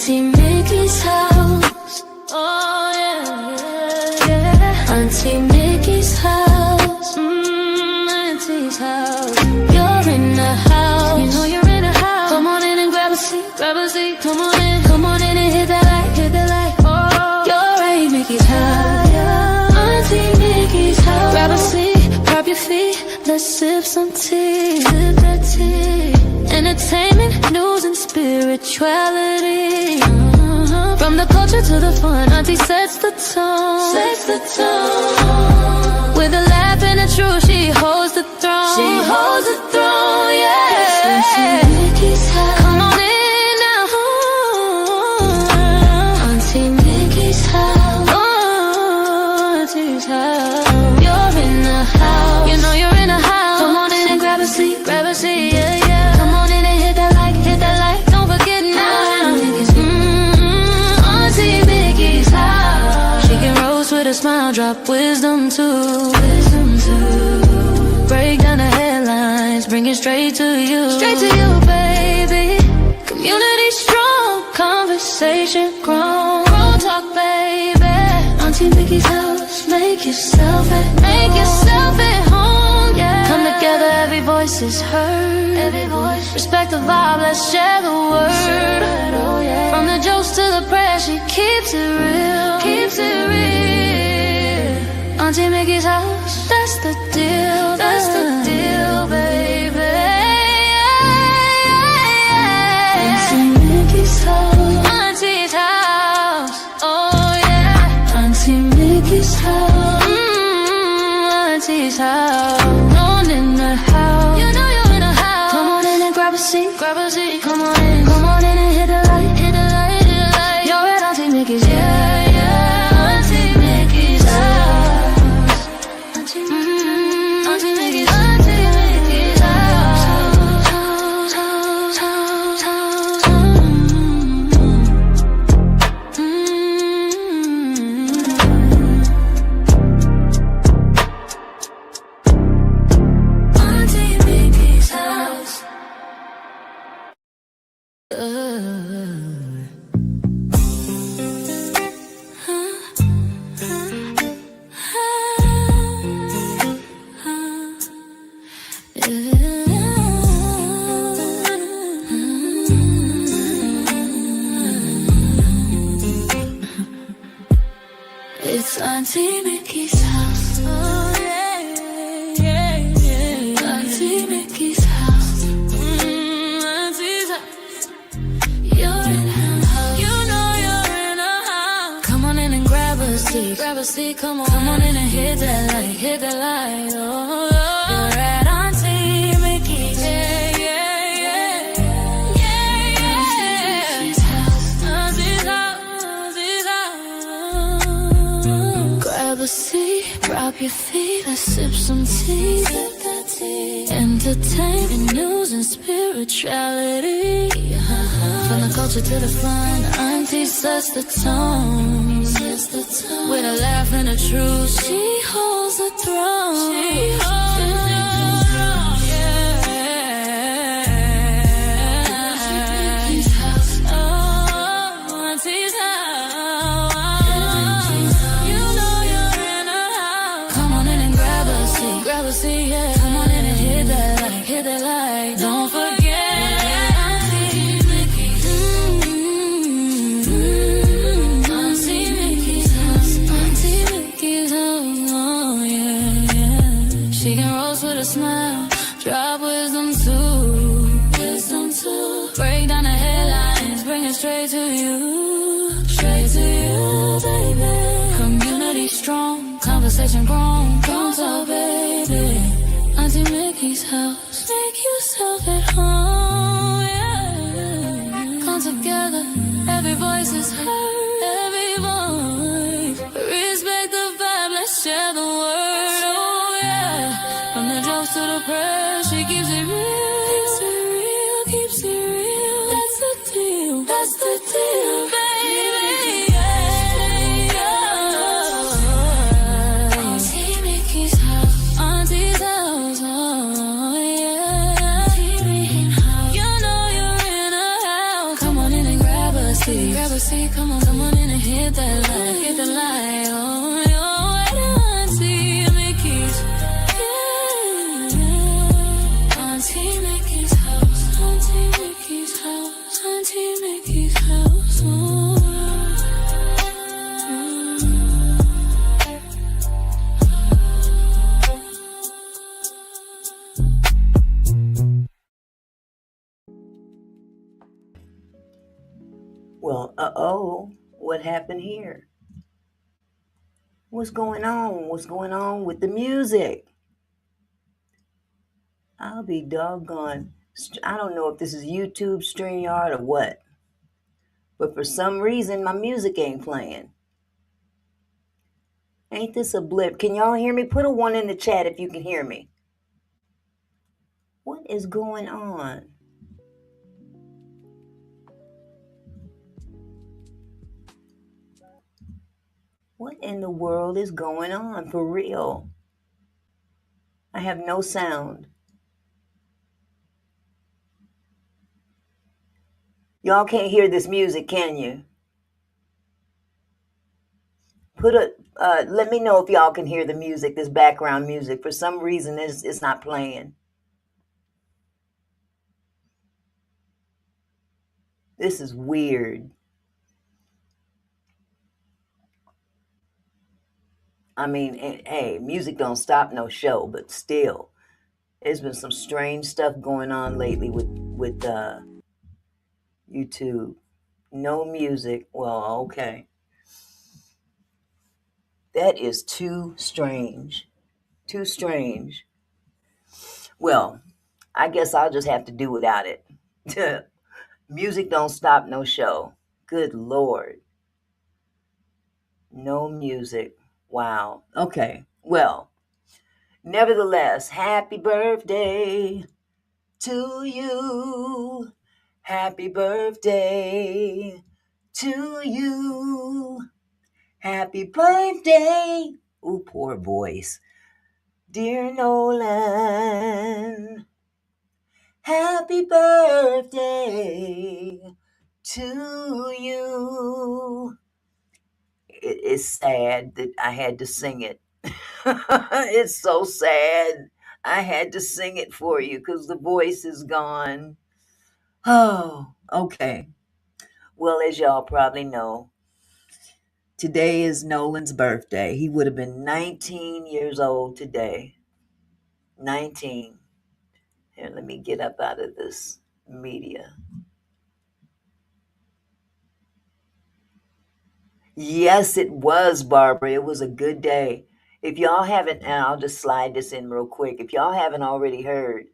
Auntie Mickey's house. Oh yeah, yeah. Auntie Mickey's house. Auntie's house. You're in the house. You know you're in the house. Come on in and grab a seat, grab a seat. Come on in and hit that light, hit that light. Oh, you're Aunt Mickey's house. Auntie Mickey's house. Grab a seat, prop your feet. Let's sip some tea, sip that tea. Entertainment, news, and spirituality. From the culture to the fun, Auntie sets the tone. Sets the tone. With a laugh and a truth, she holds the throne. She holds the throne, yeah. Auntie Mickey's house. Come on in now. Auntie Mickey's house. Oh, Auntie's house. You're in the house. You know you're in the house. Come on in and grab a seat, yeah, yeah. Come on in and hit that light. Don't forget now. Auntie Mickey's house. She can roast with a smile, drop wisdom too. Break down the headlines, bring it straight to you. Straight to you, baby. Community strong, conversation grown. Grown talk, baby. Auntie Mickey's house. Make yourself at home, yeah. Come together, every voice is heard. Every voice. Respect the vibe, let's share the word. Oh, yeah. From the jokes to the prayers, she keeps it real. Keeps it real. Auntie Mickey's house, that's the deal. That's the deal, baby. Auntie Mickey's house. Auntie's house. Oh yeah. Auntie Mickey's house. Auntie's house. Known in the house. You know you're in the house. Come on in and grab a seat. Grab a seat. Come on in and hit the light. Hit the light, hit the light. You're at Auntie Mickey's. Yeah, yeah. Auntie Mickey's house. Auntie Mickey's. Auntie Mickey's house. Auntie Mickey's house. It's Auntie Mickey's house. Oh yeah, yeah, yeah. Auntie Mickey's house. Auntie's house. You're in her house. You know you're in her house. Come on in and grab a seat. Grab a seat. Come on in and hit that light. Hit that light. Oh, you're at Auntie Mickey's. Yeah, yeah, yeah. Yeah, yeah. Auntie's house. Auntie's house. Auntie's house. Grab a seat, drop your feet, let's sip some tea. Sip that tea. Entertainment, news, and spirituality. From the culture to the fun, Auntie sets the tone. Sets the tone. With a laugh and a truth, she holds the throne. She holds the throne. Yeah. Auntie's house. Oh, Auntie's house. You know you're in her house. Come on in and grab a seat. Grab a seat, yeah. Come on in and hit that light. Hit that light. Don't forget. She can roast with a smile, drop wisdom too. Wisdom too. Break down the headlines, bring it straight to you. Straight to you, baby. Community strong, conversation grown. Grown talk, baby. Auntie Mickey's house. Make yourself at home, yeah. Come together, every voice is heard. Every voice. Respect the vibe, let's share the word. To the press, she keeps it real. Keeps it real, keeps it real. That's the deal, that's the deal, baby. Yeah, yeah. Auntie Mickey's house. Auntie's house, oh yeah. Auntie Mickey's house. You know you're in a house. Come on in and grab a seat. Auntie, come on in and hit that light, oh, you're Auntie Mickey's, yeah. Auntie Mickey's house, Auntie Mickey's house, Auntie Mickey's house, oh. Well, what happened here? What's going on? What's going on with the music? I'll be doggone. I don't know if this is YouTube, StreamYard, or what. But for some reason, my music ain't playing. Ain't this a blip? Can y'all hear me? Put a 1 in the chat if you can hear me. What is going on? What in the world is going on? For real? I have no sound. Y'all can't hear this music, can you? Let me know if y'all can hear the music, this background music. For some reason, it's not playing. This is weird. I mean, hey, music don't stop no show, but still, there's been some strange stuff going on lately with YouTube. No music. Well, okay. That is too strange. Too strange. Well, I guess I'll just have to do without it. Music don't stop no show. Good Lord. No music. Wow. Okay. Well, nevertheless, happy birthday to you. Happy birthday to you. Happy birthday. Ooh, poor voice. Dear Nolan. Happy birthday to you. It's sad that I had to sing it. It's so sad. I had to sing it for you because the voice is gone. Oh, okay. Well, as y'all probably know, today is Nolan's birthday. He would have been 19 years old today. 19. Here, let me get up out of this media. Yes, it was, Barbara. It was a good day. If y'all haven't, and I'll just slide this in real quick. If y'all haven't already heard,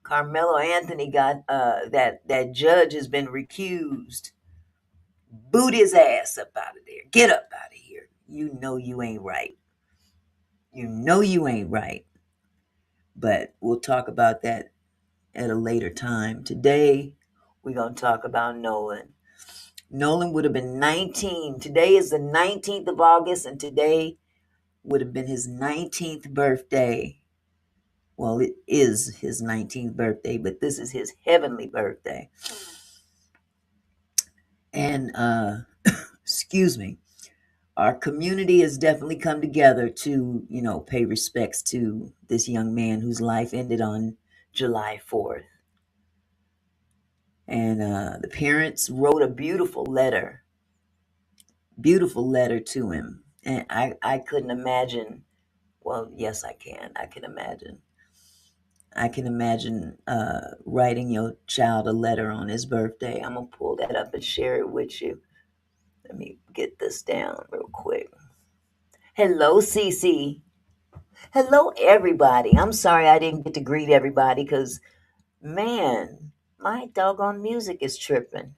Carmelo Anthony got that judge has been recused. Boot his ass up out of there. Get up out of here. You know you ain't right. You know you ain't right. But we'll talk about that at a later time. Today, we're going to talk about Nolan. Nolan would have been 19. Today is the 19th of August, and today would have been his 19th birthday. Well, it is his 19th birthday, but this is his heavenly birthday. And, excuse me, our community has definitely come together to, pay respects to this young man whose life ended on July 4th. And the parents wrote a beautiful letter to him. And I couldn't imagine. Well, yes, I can. I can imagine writing your child a letter on his birthday. I'm going to pull that up and share it with you. Let me get this down real quick. Hello, Cece. Hello, everybody. I'm sorry I didn't get to greet everybody because, man, my doggone music is tripping.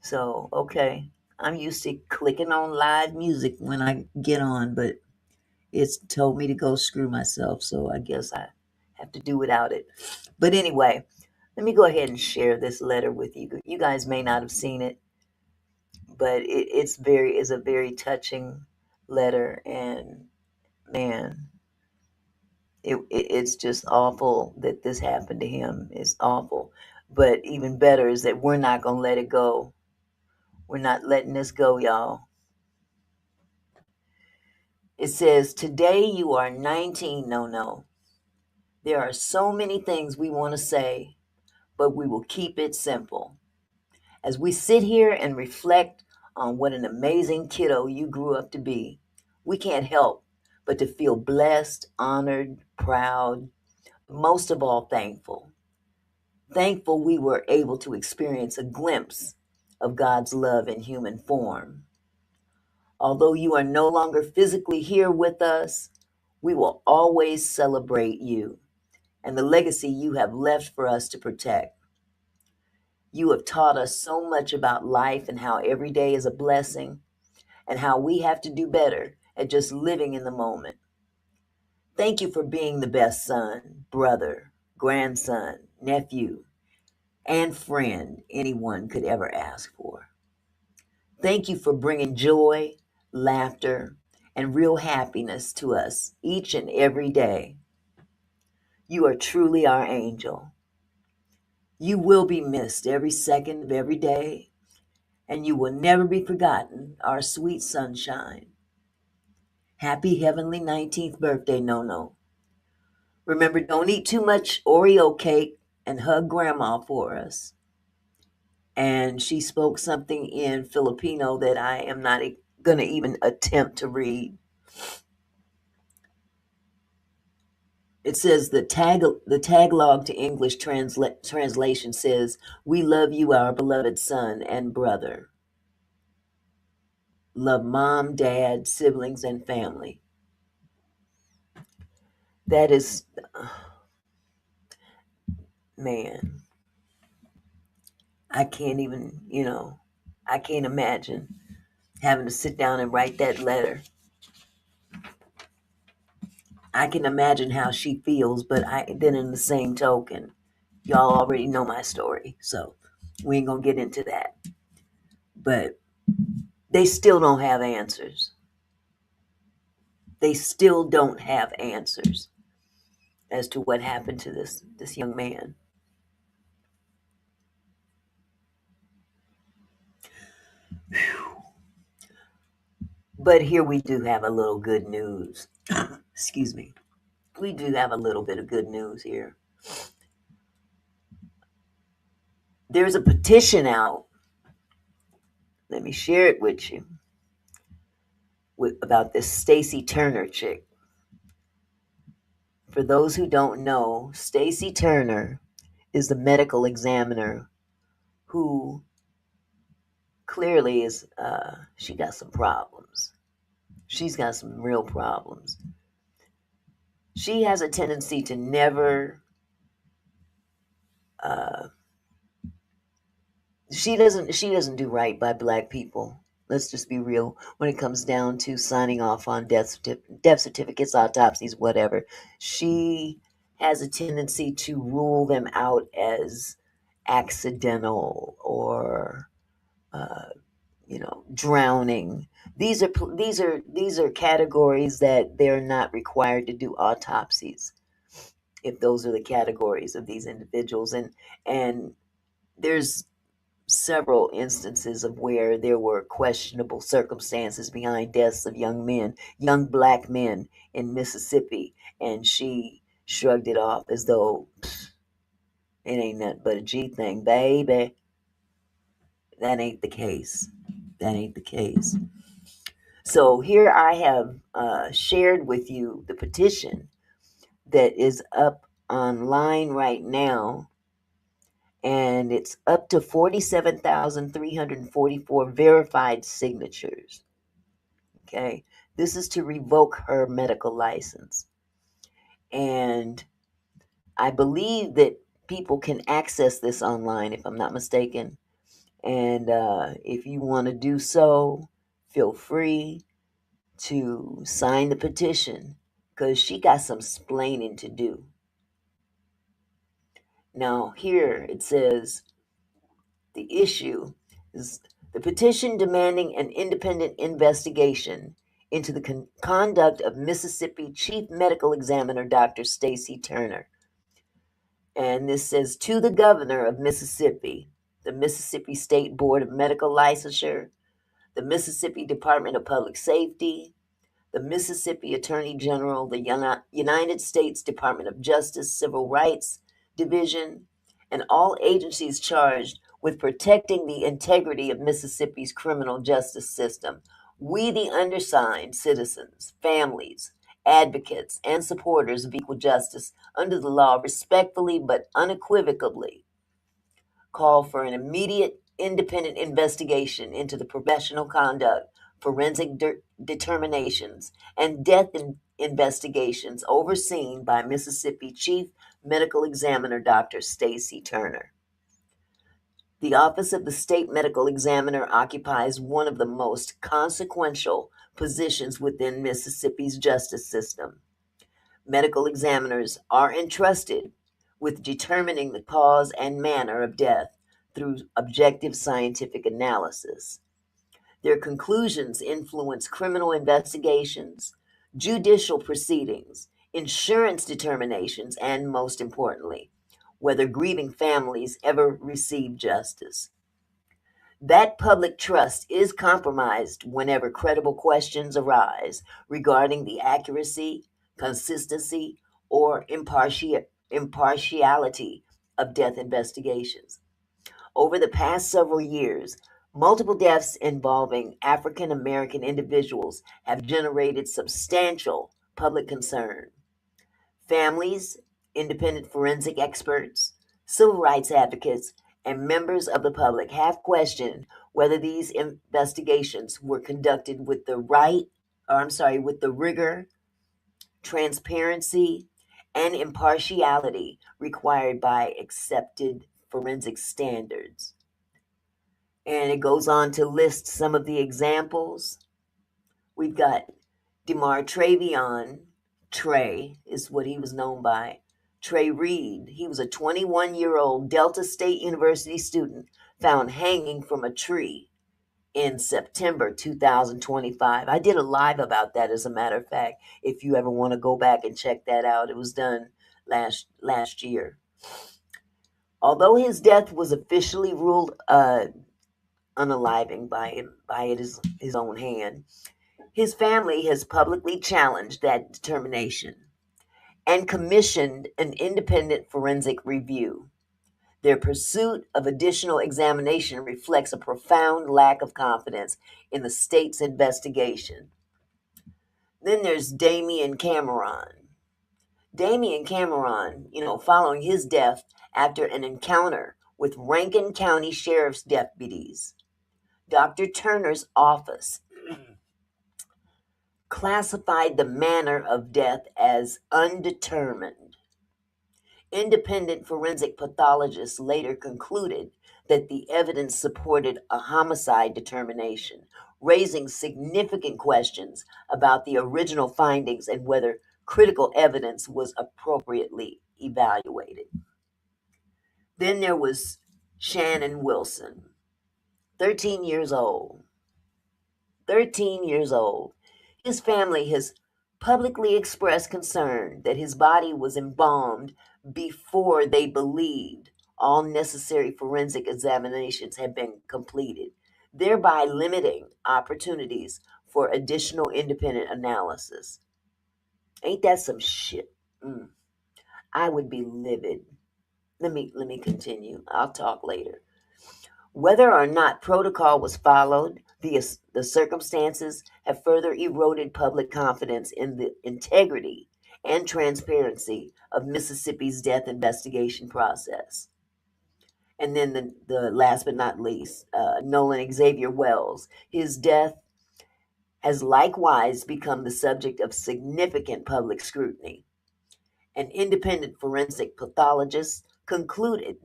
So, okay. I'm used to clicking on live music when I get on, but it's told me to go screw myself, so I guess I have to do without it. But anyway, let me go ahead and share this letter with you. You guys may not have seen it, but it's a very touching letter, and man, it's just awful that this happened to him. It's awful, but even better is that we're not going to let it go. We're not letting this go, y'all. It says, today you are 19, no. There are so many things we want to say, but we will keep it simple. As we sit here and reflect on what an amazing kiddo you grew up to be, we can't help but to feel blessed, honored, proud, most of all thankful. Thankful we were able to experience a glimpse of God's love in human form. Although you are no longer physically here with us, we will always celebrate you and the legacy you have left for us to protect. You have taught us so much about life and how every day is a blessing and how we have to do better at just living in the moment. Thank you for being the best son, brother, grandson, nephew, and friend anyone could ever ask for. Thank you for bringing joy, laughter, and real happiness to us each and every day. You are truly our angel. You will be missed every second of every day, and you will never be forgotten, our sweet sunshine. Happy heavenly 19th birthday, No. Remember, don't eat too much Oreo cake and hug grandma for us. And she spoke something in Filipino that I am not going to even attempt to read. It says the taglog to English translation says, "We love you, our beloved son and brother. Love mom, dad, siblings, and family." That is, man, I can't even, I can't imagine having to sit down and write that letter. I can imagine how she feels, but then in the same token, y'all already know my story, so we ain't gonna get into that. But they still don't have answers. They still don't have answers as to what happened to this young man. But here we do have a little good news. Excuse me. We do have a little bit of good news here. There's a petition out. Let me share it with you. About this Staci Turner chick. For those who don't know, Staci Turner is the medical examiner who clearly is, she got some problems. She's got some real problems. She has a tendency to never, she doesn't do right by black people. Let's just be real. When it comes down to signing off on death certificates, autopsies, whatever, she has a tendency to rule them out as accidental or, drowning. These are categories that they're not required to do autopsies. If those are the categories of these individuals, and there's several instances of where there were questionable circumstances behind deaths of young black men in Mississippi, and she shrugged it off as though it ain't nothing but a G thing, baby. That ain't the case. That ain't the case. So here I have shared with you the petition that is up online right now, and it's up to 47,344 verified signatures. Okay, this is to revoke her medical license, and I believe that people can access this online, if I'm not mistaken. And if you want to do so, feel free to sign the petition, because she got some splaining to do. Now, here it says the issue is the petition demanding an independent investigation into the conduct of Mississippi Chief Medical Examiner Dr. Staci Turner. And this says, to the governor of Mississippi, the Mississippi State Board of Medical Licensure, the Mississippi Department of Public Safety, the Mississippi Attorney General, the United States Department of Justice Civil Rights Division, and all agencies charged with protecting the integrity of Mississippi's criminal justice system. We, the undersigned citizens, families, advocates, and supporters of equal justice under the law, respectfully but unequivocally call for an immediate independent investigation into the professional conduct, forensic determinations, and death investigations overseen by Mississippi Chief Medical Examiner Dr. Staci Turner. The Office of the State Medical Examiner occupies one of the most consequential positions within Mississippi's justice system. Medical examiners are entrusted with determining the cause and manner of death through objective scientific analysis. Their conclusions influence criminal investigations, judicial proceedings, insurance determinations, and most importantly, whether grieving families ever receive justice. That public trust is compromised whenever credible questions arise regarding the accuracy, consistency, or impartiality of death investigations. Over the past several years, multiple deaths involving African American individuals have generated substantial public concern. Families, independent forensic experts, civil rights advocates, and members of the public have questioned whether these investigations were conducted with the rigor, transparency, and impartiality required by accepted forensic standards. And it goes on to list some of the examples. We've got DeMar Travion, Trey is what he was known by. Trey Reed, he was a 21-year-old Delta State University student found hanging from a tree in September 2025. I did a live about that, as a matter of fact, if you ever want to go back and check that out. It was done last year. Although his death was officially ruled unaliving by his own hand, his family has publicly challenged that determination and commissioned an independent forensic review. Their pursuit of additional examination reflects a profound lack of confidence in the state's investigation. Then there's Damian Cameron. Damian Cameron, following his death after an encounter with Rankin County Sheriff's deputies, Dr. Turner's office classified the manner of death as undetermined. Independent forensic pathologists later concluded that the evidence supported a homicide determination, raising significant questions about the original findings and whether critical evidence was appropriately evaluated. Then there was Shannon Wilson, 13 years old. 13 years old. His family has publicly expressed concern that his body was embalmed before they believed all necessary forensic examinations had been completed, thereby limiting opportunities for additional independent analysis. Ain't that some shit? I would be livid. Let me continue. I'll talk later. Whether or not protocol was followed, the circumstances have further eroded public confidence in the integrity and transparency of Mississippi's death investigation process. And then the last but not least, Nolan Xavier Wells. His death has likewise become the subject of significant public scrutiny. An independent forensic pathologist concluded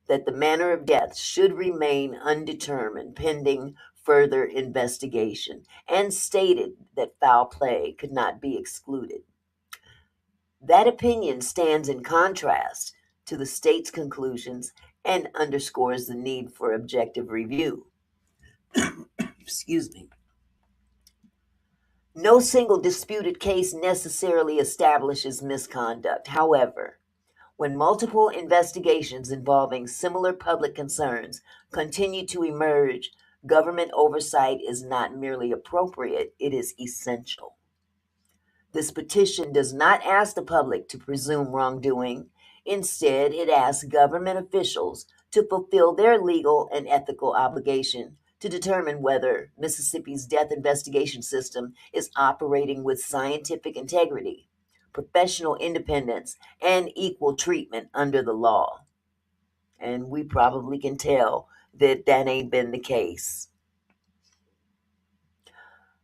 that the manner of death should remain undetermined pending further investigation, and stated that foul play could not be excluded. That opinion stands in contrast to the state's conclusions and underscores the need for objective review. Excuse me. No single disputed case necessarily establishes misconduct. However, When multiple investigations involving similar public concerns continue to emerge, government oversight is not merely appropriate, it is essential. This petition does not ask the public to presume wrongdoing. Instead, it asks government officials to fulfill their legal and ethical obligation to determine whether Mississippi's death investigation system is operating with scientific integrity, professional independence, and equal treatment under the law. And we probably can tell that that ain't been the case.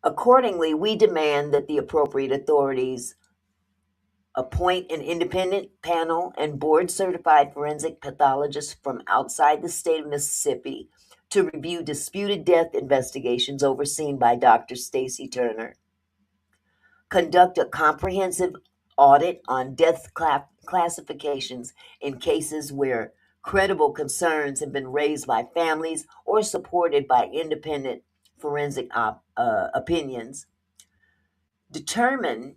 Accordingly, we demand that the appropriate authorities appoint an independent panel and board certified forensic pathologists from outside the state of Mississippi to review disputed death investigations overseen by Dr. Staci Turner, conduct a comprehensive audit on death classifications in cases where credible concerns have been raised by families or supported by independent forensic opinions, determine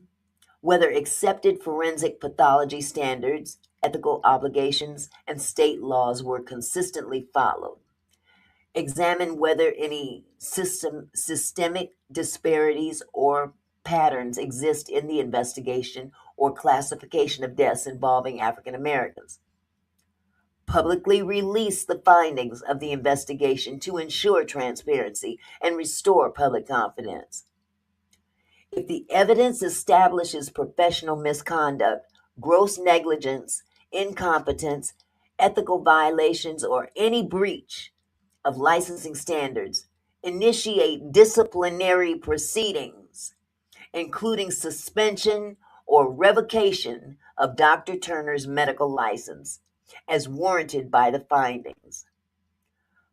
whether accepted forensic pathology standards, ethical obligations, and state laws were consistently followed. Examine whether any systemic disparities or patterns exist in the investigation or classification of deaths involving African Americans. Publicly release the findings of the investigation to ensure transparency and restore public confidence. If the evidence establishes professional misconduct, gross negligence, incompetence, ethical violations, or any breach of licensing standards, initiate disciplinary proceedings, including suspension or revocation of Dr. Turner's medical license, as warranted by the findings.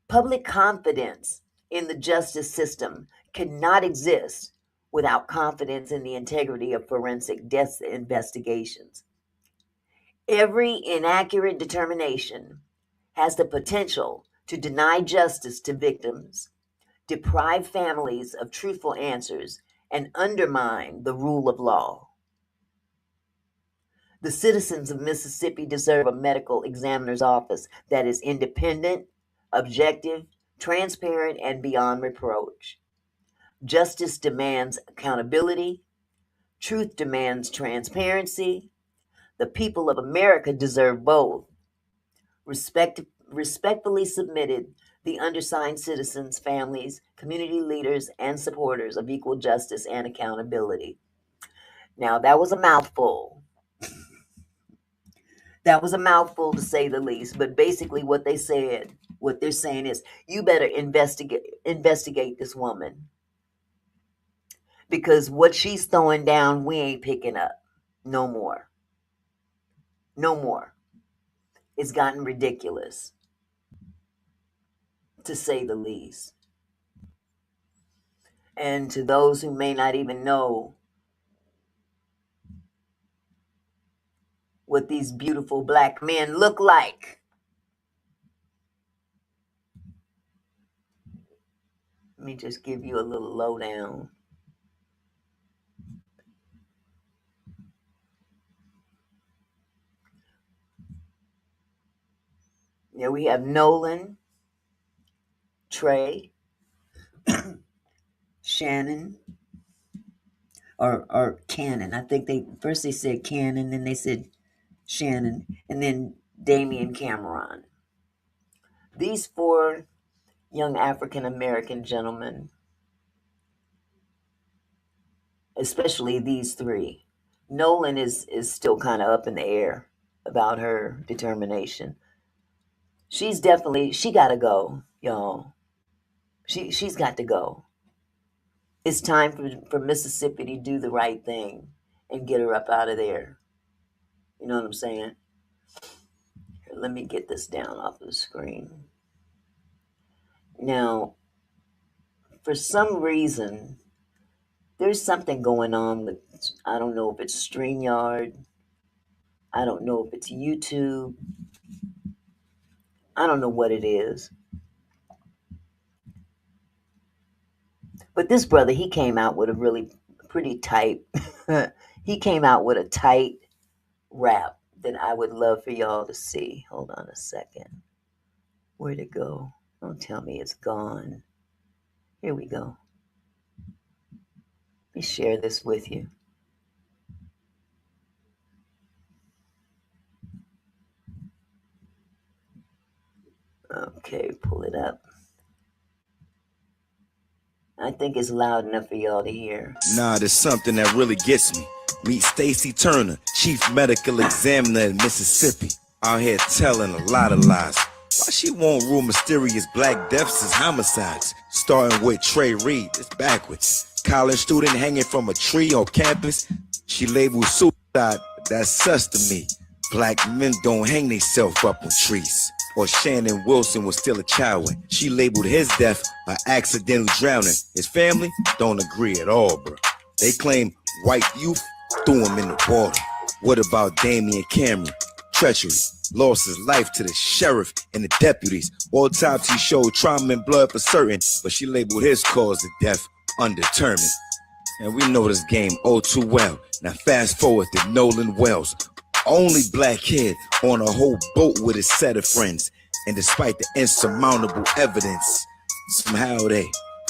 Public confidence in the justice system cannot exist without confidence in the integrity of forensic death investigations. Every inaccurate determination has the potential to deny justice to victims, deprive families of truthful answers, and undermine the rule of law. The citizens of Mississippi deserve a medical examiner's office that is independent, objective, transparent, and beyond reproach. Justice demands accountability. Truth demands transparency. The people of America deserve both. Respectfully submitted, the undersigned citizens, families, community leaders, and supporters of equal justice and accountability. Now, that was a mouthful. That was a mouthful to say the least, but basically what they're saying is, you better investigate this woman. Because what she's throwing down, we ain't picking up. No more. No more. It's gotten ridiculous, to say the least. And to those who may not even know what these beautiful black men look like, let me just give you a little lowdown. Yeah, we have Nolan, Trey, Shannon, or Cannon. I think they said Cannon, then they said Shannon, and then Damian Cameron. These 4 young African American gentlemen, especially these 3. Nolan is still kind of up in the air about her determination. She gotta go, y'all. She's got to go. It's time for Mississippi to do the right thing and get her up out of there. You know what I'm saying? Here, let me get this down off the screen. Now, for some reason, there's something going on with, I don't know if it's StreamYard, I don't know if it's YouTube, I don't know what it is. But this brother, he came out with a really pretty tight, he came out with a tight rap that I would love for y'all to see. Hold on a second. Where'd it go? Don't tell me it's gone. Here we go. Let me share this with you. Okay, pull it up. I think it's loud enough for y'all to hear. Nah, there's something that really gets me. Meet Staci Turner, chief medical examiner in Mississippi. Out here telling a lot of lies. Why she won't rule mysterious black deaths as homicides? Starting with Trey Reed, it's backwards. College student hanging from a tree on campus. She labeled suicide, but that's sus to me. Black men don't hang themselves up on trees. Or Shannon Wilson was still a child when she labeled his death an accidental drowning. His family don't agree at all, bro. They claim white youth threw him in the water. What about Damian Cameron? Treachery. Lost his life to the sheriff and the deputies. Autopsy showed trauma and blood for certain, but she labeled his cause of death undetermined. And we know this game all too well. Now fast forward to Nolan Wells, only black kid on a whole boat with a set of friends. And despite the insurmountable evidence, somehow they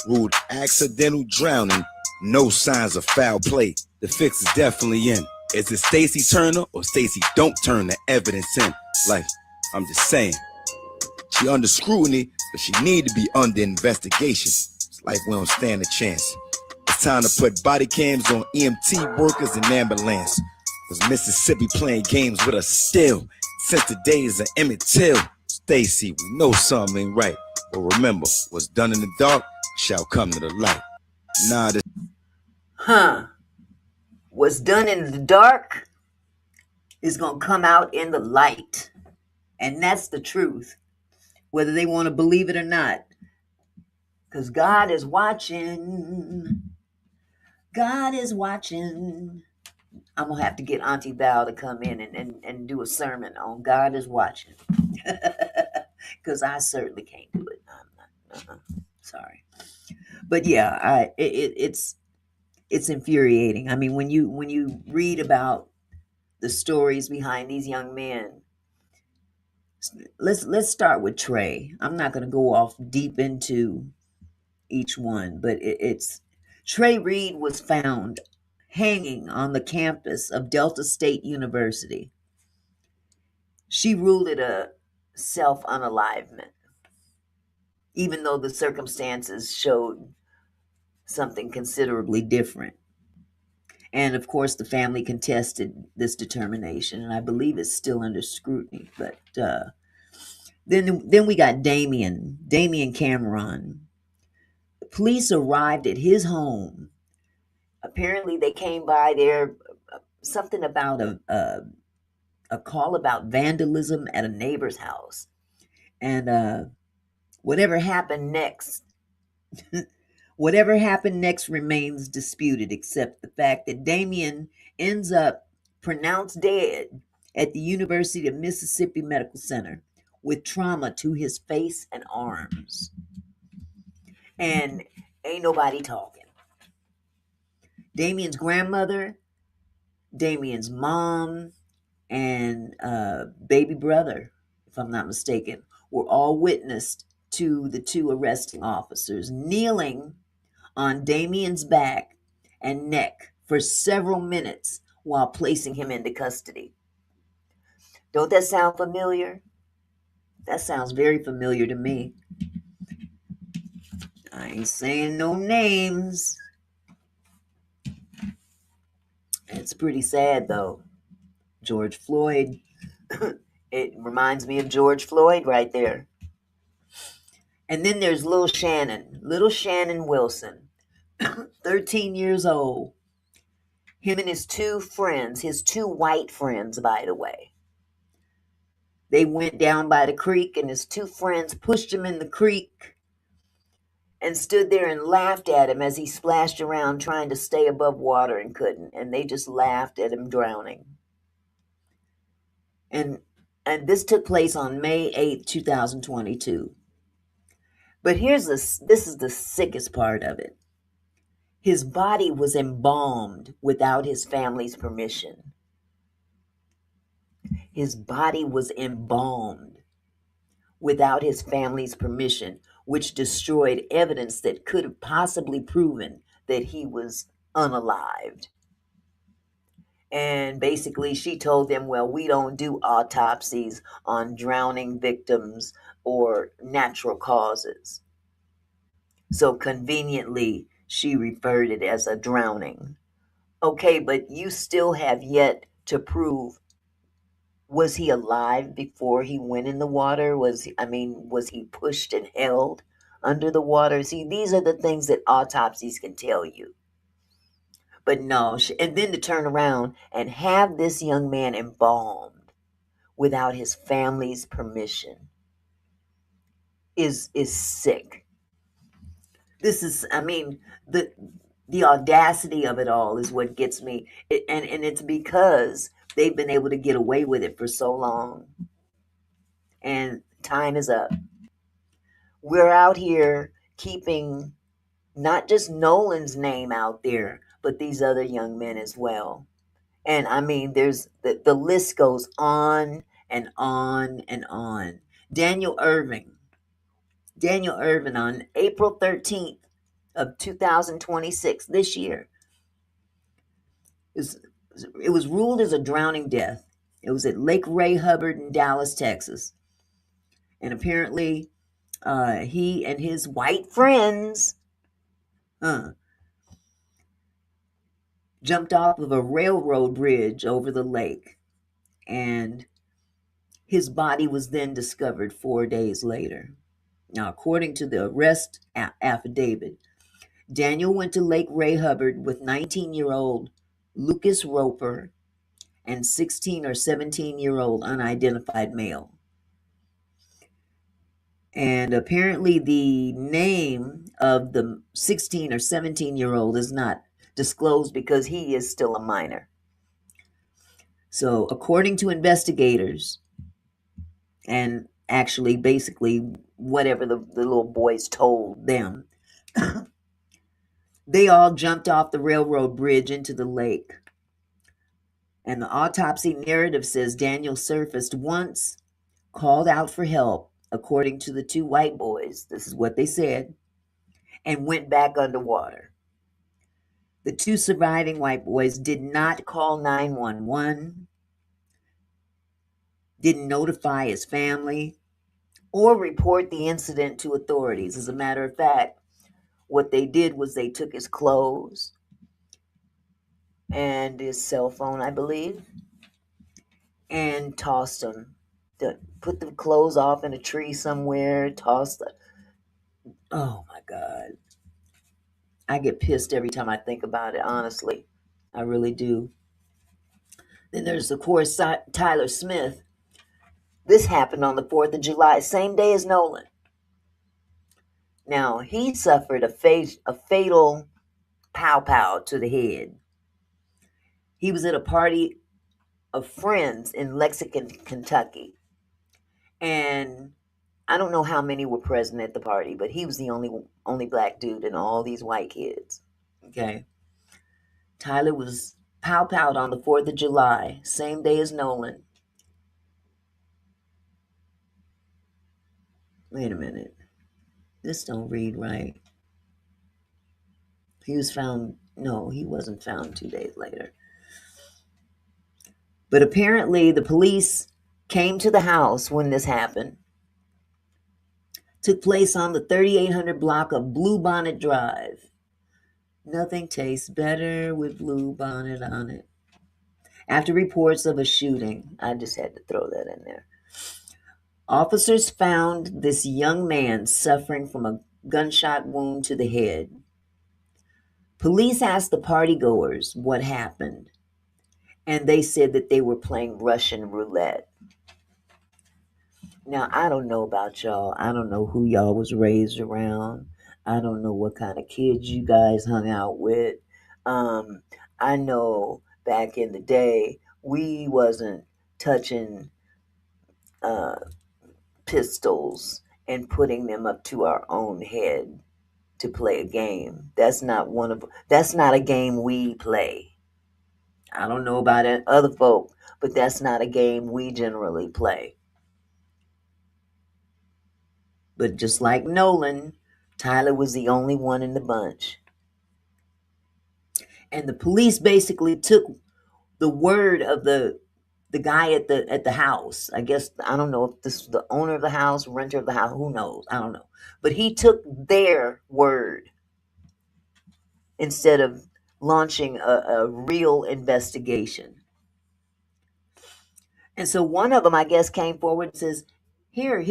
ruled accidental drowning, no signs of foul play. The fix is definitely in. Is it Staci Turner or Staci don't turn the evidence in? Like, I'm just saying, she under scrutiny, but she need to be under investigation. It's like we don't stand a chance. It's time to put body cams on EMT workers and ambulance. Cause Mississippi playing games with us still. Since the days of Emmett Till. Staci, we know something ain't right. But remember, what's done in the dark shall come to the light. Nah, this... What's done in the dark is going to come out in the light. And that's the truth, whether they want to believe it or not. Because God is watching. God is watching. I'm going to have to get Auntie Val to come in and do a sermon on God is watching. Because I certainly can't do it. I'm not. Sorry. But yeah, it's infuriating. I mean, when you read about the stories behind these young men, let's start with Trey. I'm not going to go off deep into each one, but it's Trey Reed was found hanging on the campus of Delta State University. She ruled it a self-unalivement, even though the circumstances showed something considerably different. And of course, the family contested this determination, and I believe it's still under scrutiny. But then we got Damian Cameron. Police arrived at his home. Apparently, they came by there, something about a call about vandalism at a neighbor's house. And whatever happened next remains disputed, except the fact that Damian ends up pronounced dead at the University of Mississippi Medical Center with trauma to his face and arms. And ain't nobody talking. Damian's grandmother, Damian's mom, and baby brother, if I'm not mistaken, were all witnessed to the two arresting officers kneeling on Damian's back and neck for several minutes while placing him into custody. Don't that sound familiar? That sounds very familiar to me. I ain't saying no names. It's pretty sad, though. George Floyd. It reminds me of George Floyd right there. And then there's little Shannon Wilson, 13 years old. Him and his two friends, his two white friends, by the way. They went down by the creek, and his two friends pushed him in the creek and stood there and laughed at him as he splashed around trying to stay above water and couldn't. And they just laughed at him drowning. And this took place on May 8th, 2022. But this is the sickest part of it. His body was embalmed without his family's permission. His body was embalmed without his family's permission, which destroyed evidence that could have possibly proven that he was unalived. And basically, she told them, well, we don't do autopsies on drowning victims or natural causes. So conveniently, she referred it as a drowning. Okay, but you still have yet to prove, was he alive before he went in the water? Was he pushed and held under the water? See, these are the things that autopsies can tell you. But no, and then to turn around and have this young man embalmed without his family's permission is sick. This is, the audacity of it all is what gets me, and it's because they've been able to get away with it for so long, and time is up. We're out here keeping not just Nolan's name out there, but these other young men as well. And there's the list goes on and on and on. Daniel Irvin on April 13th of 2026, this year, it was ruled as a drowning death. It was at Lake Ray Hubbard in Dallas, Texas. And apparently, he and his white friends jumped off of a railroad bridge over the lake, and his body was then discovered 4 days later. Now, according to the arrest affidavit, Daniel went to Lake Ray Hubbard with 19-year-old Lucas Roper and 16 or 17-year-old unidentified male. And apparently the name of the 16 or 17-year-old is not disclosed because he is still a minor. So according to investigators, and actually basically whatever the little boys told them, they all jumped off the railroad bridge into the lake. And the autopsy narrative says Daniel surfaced once, called out for help, according to the two white boys. This is what they said, and went back underwater. The two surviving white boys did not call 911, didn't notify his family, or report the incident to authorities. As a matter of fact, what they did was they took his clothes and his cell phone, I believe, and tossed them. Put the clothes off in a tree somewhere, tossed them. Oh my God. I get pissed every time I think about it, honestly. I really do. Then there's, of course, Tyler Smith. This happened on the 4th of July, same day as Nolan. Now, he suffered a fatal pow to the head. He was at a party of friends in Lexington, Kentucky. And I don't know how many were present at the party, but he was the only black dude and all these white kids. Okay. Tyler was pow-powed on the 4th of July, same day as Nolan. Wait a minute. This don't read right. He wasn't found 2 days later. But apparently the police came to the house when this happened. Took place on the 3800 block of Bluebonnet Drive. Nothing tastes better with Bluebonnet on it. After reports of a shooting, I just had to throw that in there. Officers found this young man suffering from a gunshot wound to the head. Police asked the partygoers what happened, and they said that they were playing Russian roulette. Now, I don't know about y'all. I don't know who y'all was raised around. I don't know what kind of kids you guys hung out with. I know back in the day, we wasn't touching pistols and putting them up to our own head to play a game. That's not a game we play. I don't know about other folk, but that's not a game we generally play. But just like Nolan, Tyler was the only one in the bunch. And the police basically took the word of the guy at the house. I guess, I don't know if this is the owner of the house, renter of the house, who knows? I don't know. But he took their word instead of launching a real investigation. And so one of them, I guess, came forward and says, here,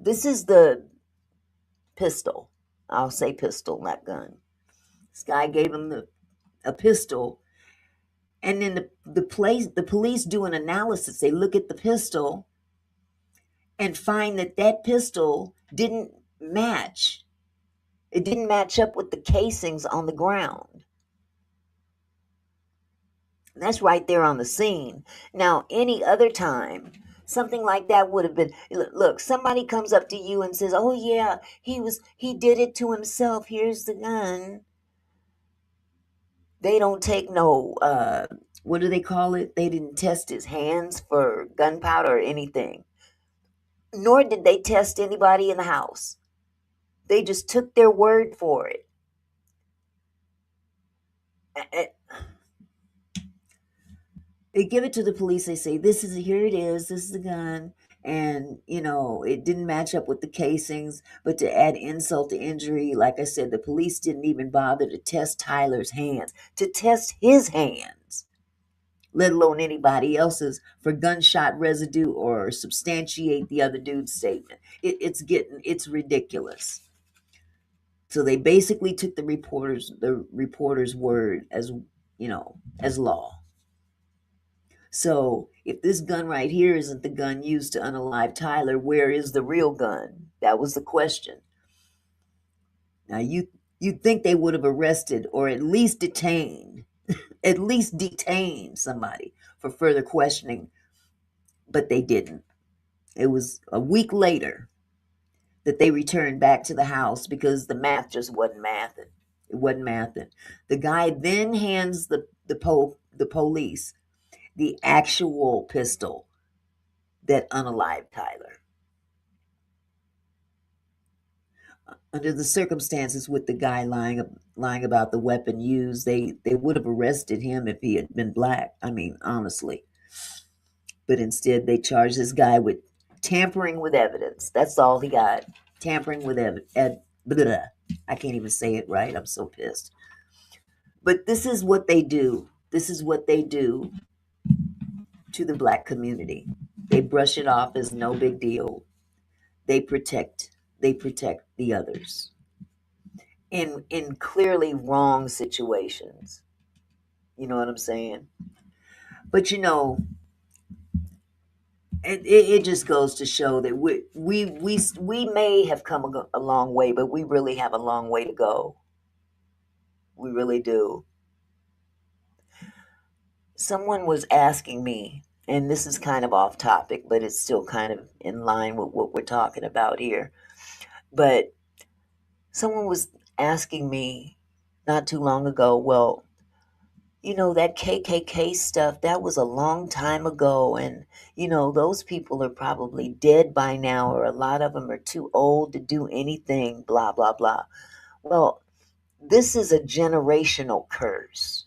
this is the pistol. I'll say pistol, not gun. This guy gave him a pistol. And then the police do an analysis. They look at the pistol and find that pistol didn't match. It didn't match up with the casings on the ground. And that's right there on the scene. Now, any other time, something like that would have been, look, somebody comes up to you and says, oh yeah, he did it to himself. Here's the gun. They don't take no, what do they call it? They didn't test his hands for gunpowder or anything. Nor did they test anybody in the house. They just took their word for it. They give it to the police. They say, here it is. This is the gun. And, it didn't match up with the casings. But to add insult to injury, like I said, the police didn't even bother to test Tyler's hands, to test his hands, let alone anybody else's, for gunshot residue or substantiate the other dude's statement. It's ridiculous. So they basically took the reporter's word as law. So if this gun right here isn't the gun used to unalive Tyler, where is the real gun? That was the question. Now you'd think they would have arrested or at least detained somebody for further questioning, but they didn't. It was a week later that they returned back to the house because the math just wasn't mathing. It wasn't mathing. The guy then hands the police the actual pistol that unalived Tyler. Under the circumstances with the guy lying about the weapon used, they would have arrested him if he had been black. I mean, honestly. But instead, they charged this guy with tampering with evidence. That's all he got. Tampering with evidence. I can't even say it right. I'm so pissed. But this is what they do. This is what they do to the black community. They brush it off as no big deal. They protect the others in clearly wrong situations. You know what I'm saying? But it just goes to show that we may have come a long way, but we really have a long way to go. We really do. Someone was asking me, and this is kind of off topic, but it's still kind of in line with what we're talking about here. But someone was asking me not too long ago, well, that KKK stuff, that was a long time ago. And, those people are probably dead by now, or a lot of them are too old to do anything, blah, blah, blah. Well, this is a generational curse.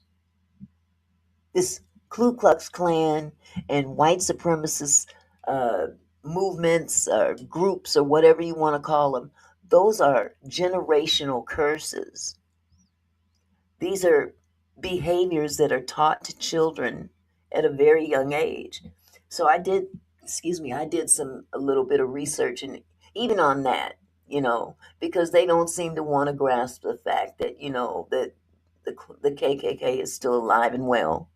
This Ku Klux Klan and white supremacist movements or groups or whatever you want to call them, those are generational curses. These are behaviors that are taught to children at a very young age. So I did a little bit of research, and even on that, because they don't seem to want to grasp the fact that, that the KKK is still alive and well.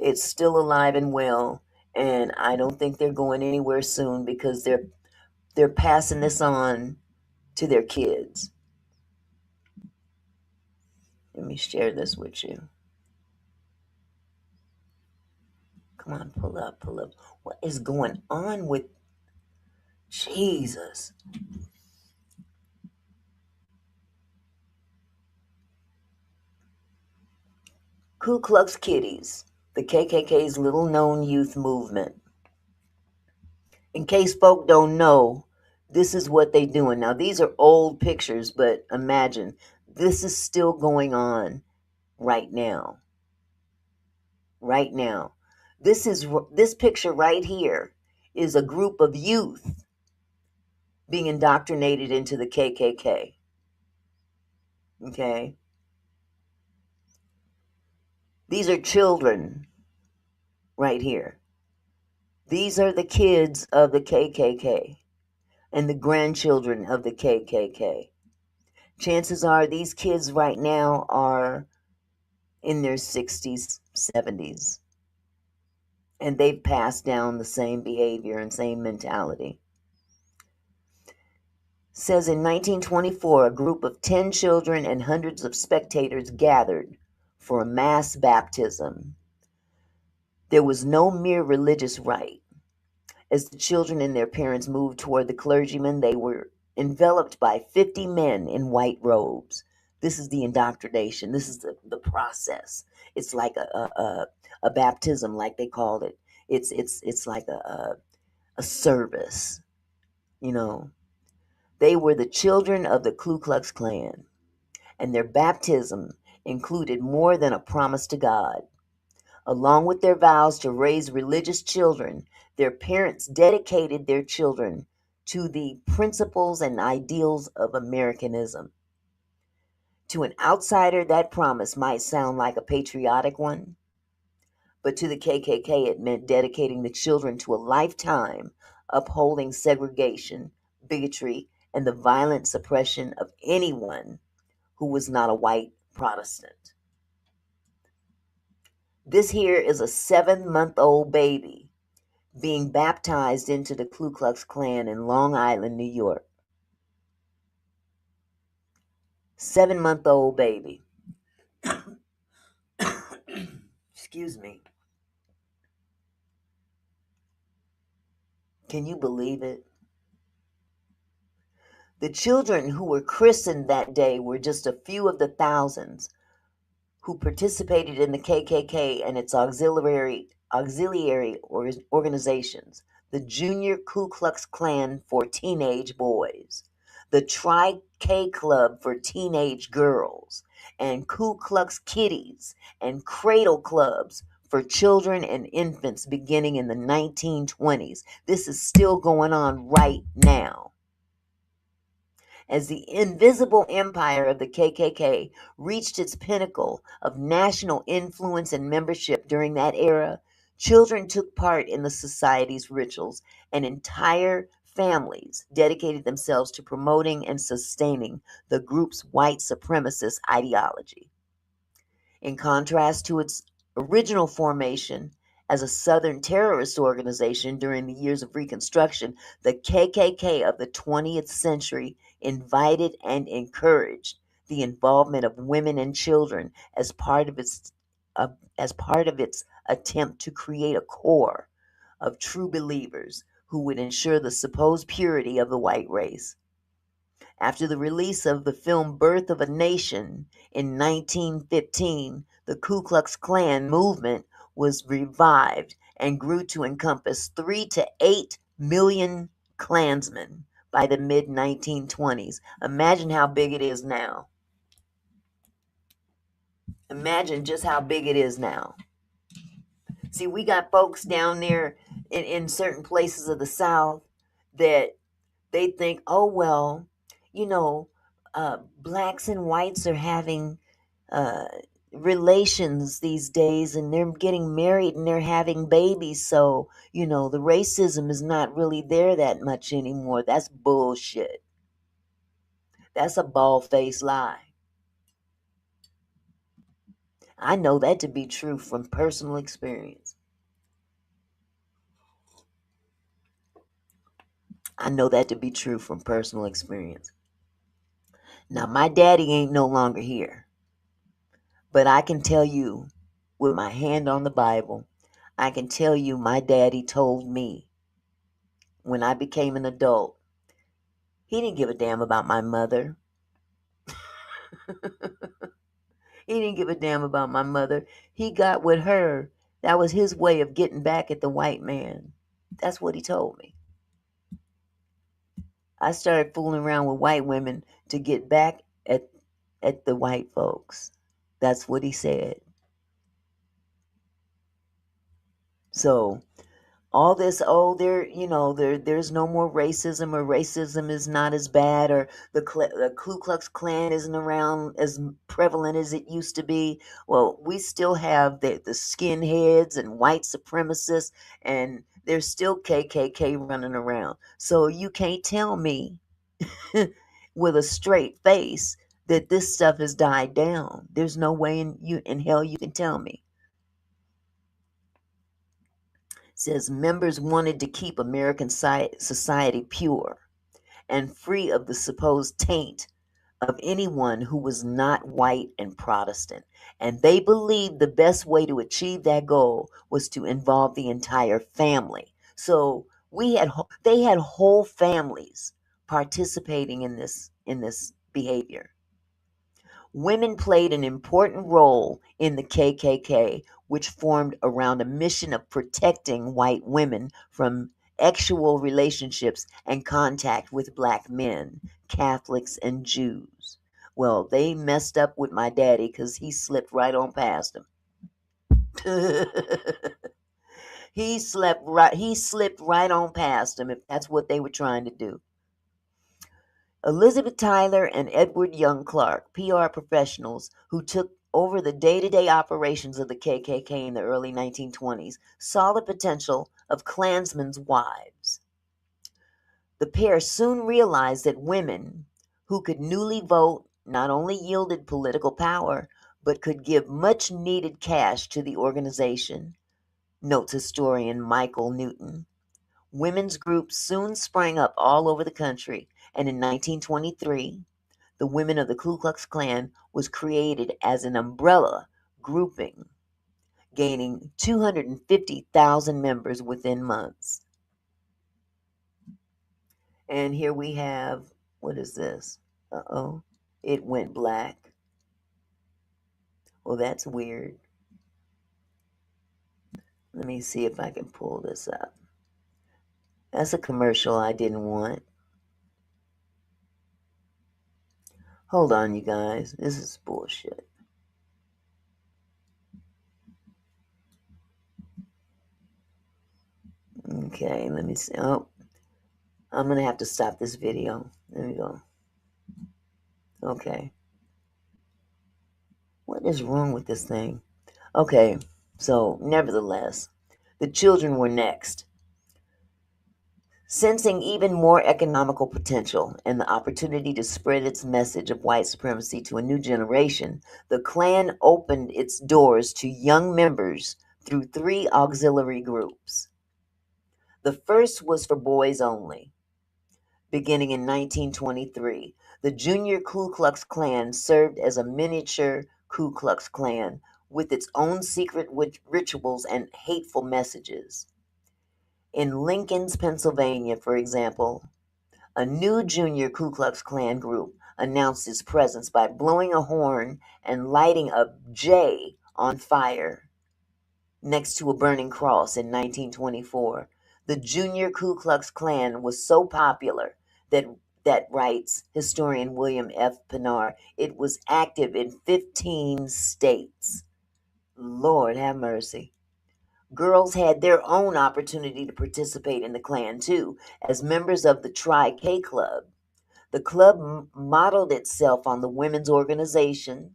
It's still alive and well, and I don't think they're going anywhere soon because they're passing this on to their kids. Let me share this with you. Come on, pull up. What is going on with Jesus? Ku Klux Kitties, the KKK's little-known youth movement. In case folk don't know, this is what they doing. Now, these are old pictures, but imagine, this is still going on right now. Right now. This picture right here is a group of youth being indoctrinated into the KKK. Okay? These are children right here. These are the kids of the KKK and the grandchildren of the KKK. Chances are these kids right now are in their 60s, 70s, and they've passed down the same behavior and same mentality. Says in 1924, a group of 10 children and hundreds of spectators gathered for a mass baptism. There was no mere religious rite. As the children and their parents moved toward the clergyman, they were enveloped by 50 men in white robes. This is the indoctrination. This is the process. It's like a baptism, like they called it. It's like a service. You know, they were the children of the Ku Klux Klan, and their baptism included more than a promise to God. Along with their vows to raise religious children, their parents dedicated their children to the principles and ideals of Americanism. To an outsider, that promise might sound like a patriotic one, but to the KKK, it meant dedicating the children to a lifetime upholding segregation, bigotry, and the violent suppression of anyone who was not a white Protestant. This here is a 7-month-old baby being baptized into the Ku Klux Klan in Long Island, New York. 7-month-old baby. Excuse me. Can you believe it? The children who were christened that day were just a few of the thousands who participated in the KKK and its auxiliary organizations, the Junior Ku Klux Klan for teenage boys, the Tri-K Club for teenage girls, and Ku Klux Kitties and Cradle Clubs for children and infants beginning in the 1920s. This is still going on right now. As the invisible empire of the KKK reached its pinnacle of national influence and membership during that era, children took part in the society's rituals, and entire families dedicated themselves to promoting and sustaining the group's white supremacist ideology. In contrast to its original formation as a Southern terrorist organization during the years of Reconstruction, the KKK of the 20th century invited and encouraged the involvement of women and children as part of its attempt to create a core of true believers who would ensure the supposed purity of the white race. After the release of the film Birth of a Nation in 1915, the Ku Klux Klan movement was revived and grew to encompass 3 to 8 million Klansmen by the mid-1920s. Imagine how big it is now. Imagine just how big it is now. See, we got folks down there in certain places of the South that they think, oh, well, you know, blacks and whites are having relations these days, and they're getting married and they're having babies. So, you know, the racism is not really there that much anymore. That's bullshit. That's a bald-faced lie. I know that to be true from personal experience. I know that to be true from personal experience. Now, my daddy ain't no longer here. But I can tell you, with my hand on the Bible, I can tell you my daddy told me when I became an adult, he didn't give a damn about my mother. He didn't give a damn about my mother. He got with her. That was his way of getting back at the white man. That's what he told me. I started fooling around with white women to get back at the white folks. That's what he said. So all this, there's no more racism, or racism is not as bad, or the Ku Klux Klan isn't around as prevalent as it used to be. Well, we still have the skinheads and white supremacists, and there's still KKK running around. So you can't tell me with a straight face that this stuff has died down. There's no way in hell you can tell me. Says members wanted to keep American society pure and free of the supposed taint of anyone who was not white and Protestant. And they believed the best way to achieve that goal was to involve the entire family. So they had whole families participating in this behavior. Women played an important role in the KKK, which formed around a mission of protecting white women from actual relationships and contact with black men, Catholics, and Jews. Well, they messed up with my daddy because he slipped right on past them. He slipped right on past them, if that's what they were trying to do. Elizabeth Tyler and Edward Young Clark, PR professionals who took over the day-to-day operations of the KKK in the early 1920s, saw the potential of Klansmen's wives. The pair soon realized that women who could newly vote not only yielded political power, but could give much-needed cash to the organization, notes historian Michael Newton. Women's groups soon sprang up all over the country, and in 1923, the Women of the Ku Klux Klan was created as an umbrella grouping, gaining 250,000 members within months. And here we have, what is this? Uh-oh, it went black. Well, that's weird. Let me see if I can pull this up. That's a commercial I didn't want. Hold on, you guys. This is bullshit. Okay, let me see. Oh, I'm going to have to stop this video. There we go. Okay. What is wrong with this thing? Okay, so nevertheless, the children were next. Sensing even more economical potential and the opportunity to spread its message of white supremacy to a new generation, the Klan opened its doors to young members through 3 auxiliary groups. The first was for boys only. Beginning in 1923, the Junior Ku Klux Klan served as a miniature Ku Klux Klan with its own secret rituals and hateful messages. In Lincoln's, Pennsylvania, for example, a new Junior Ku Klux Klan group announced its presence by blowing a horn and lighting a J on fire next to a burning cross in 1924. The Junior Ku Klux Klan was so popular that writes historian William F. Pinnar, it was active in 15 states. Lord have mercy. Girls had their own opportunity to participate in the Klan, too, as members of the Tri-K Club. The club modeled itself on the women's organization,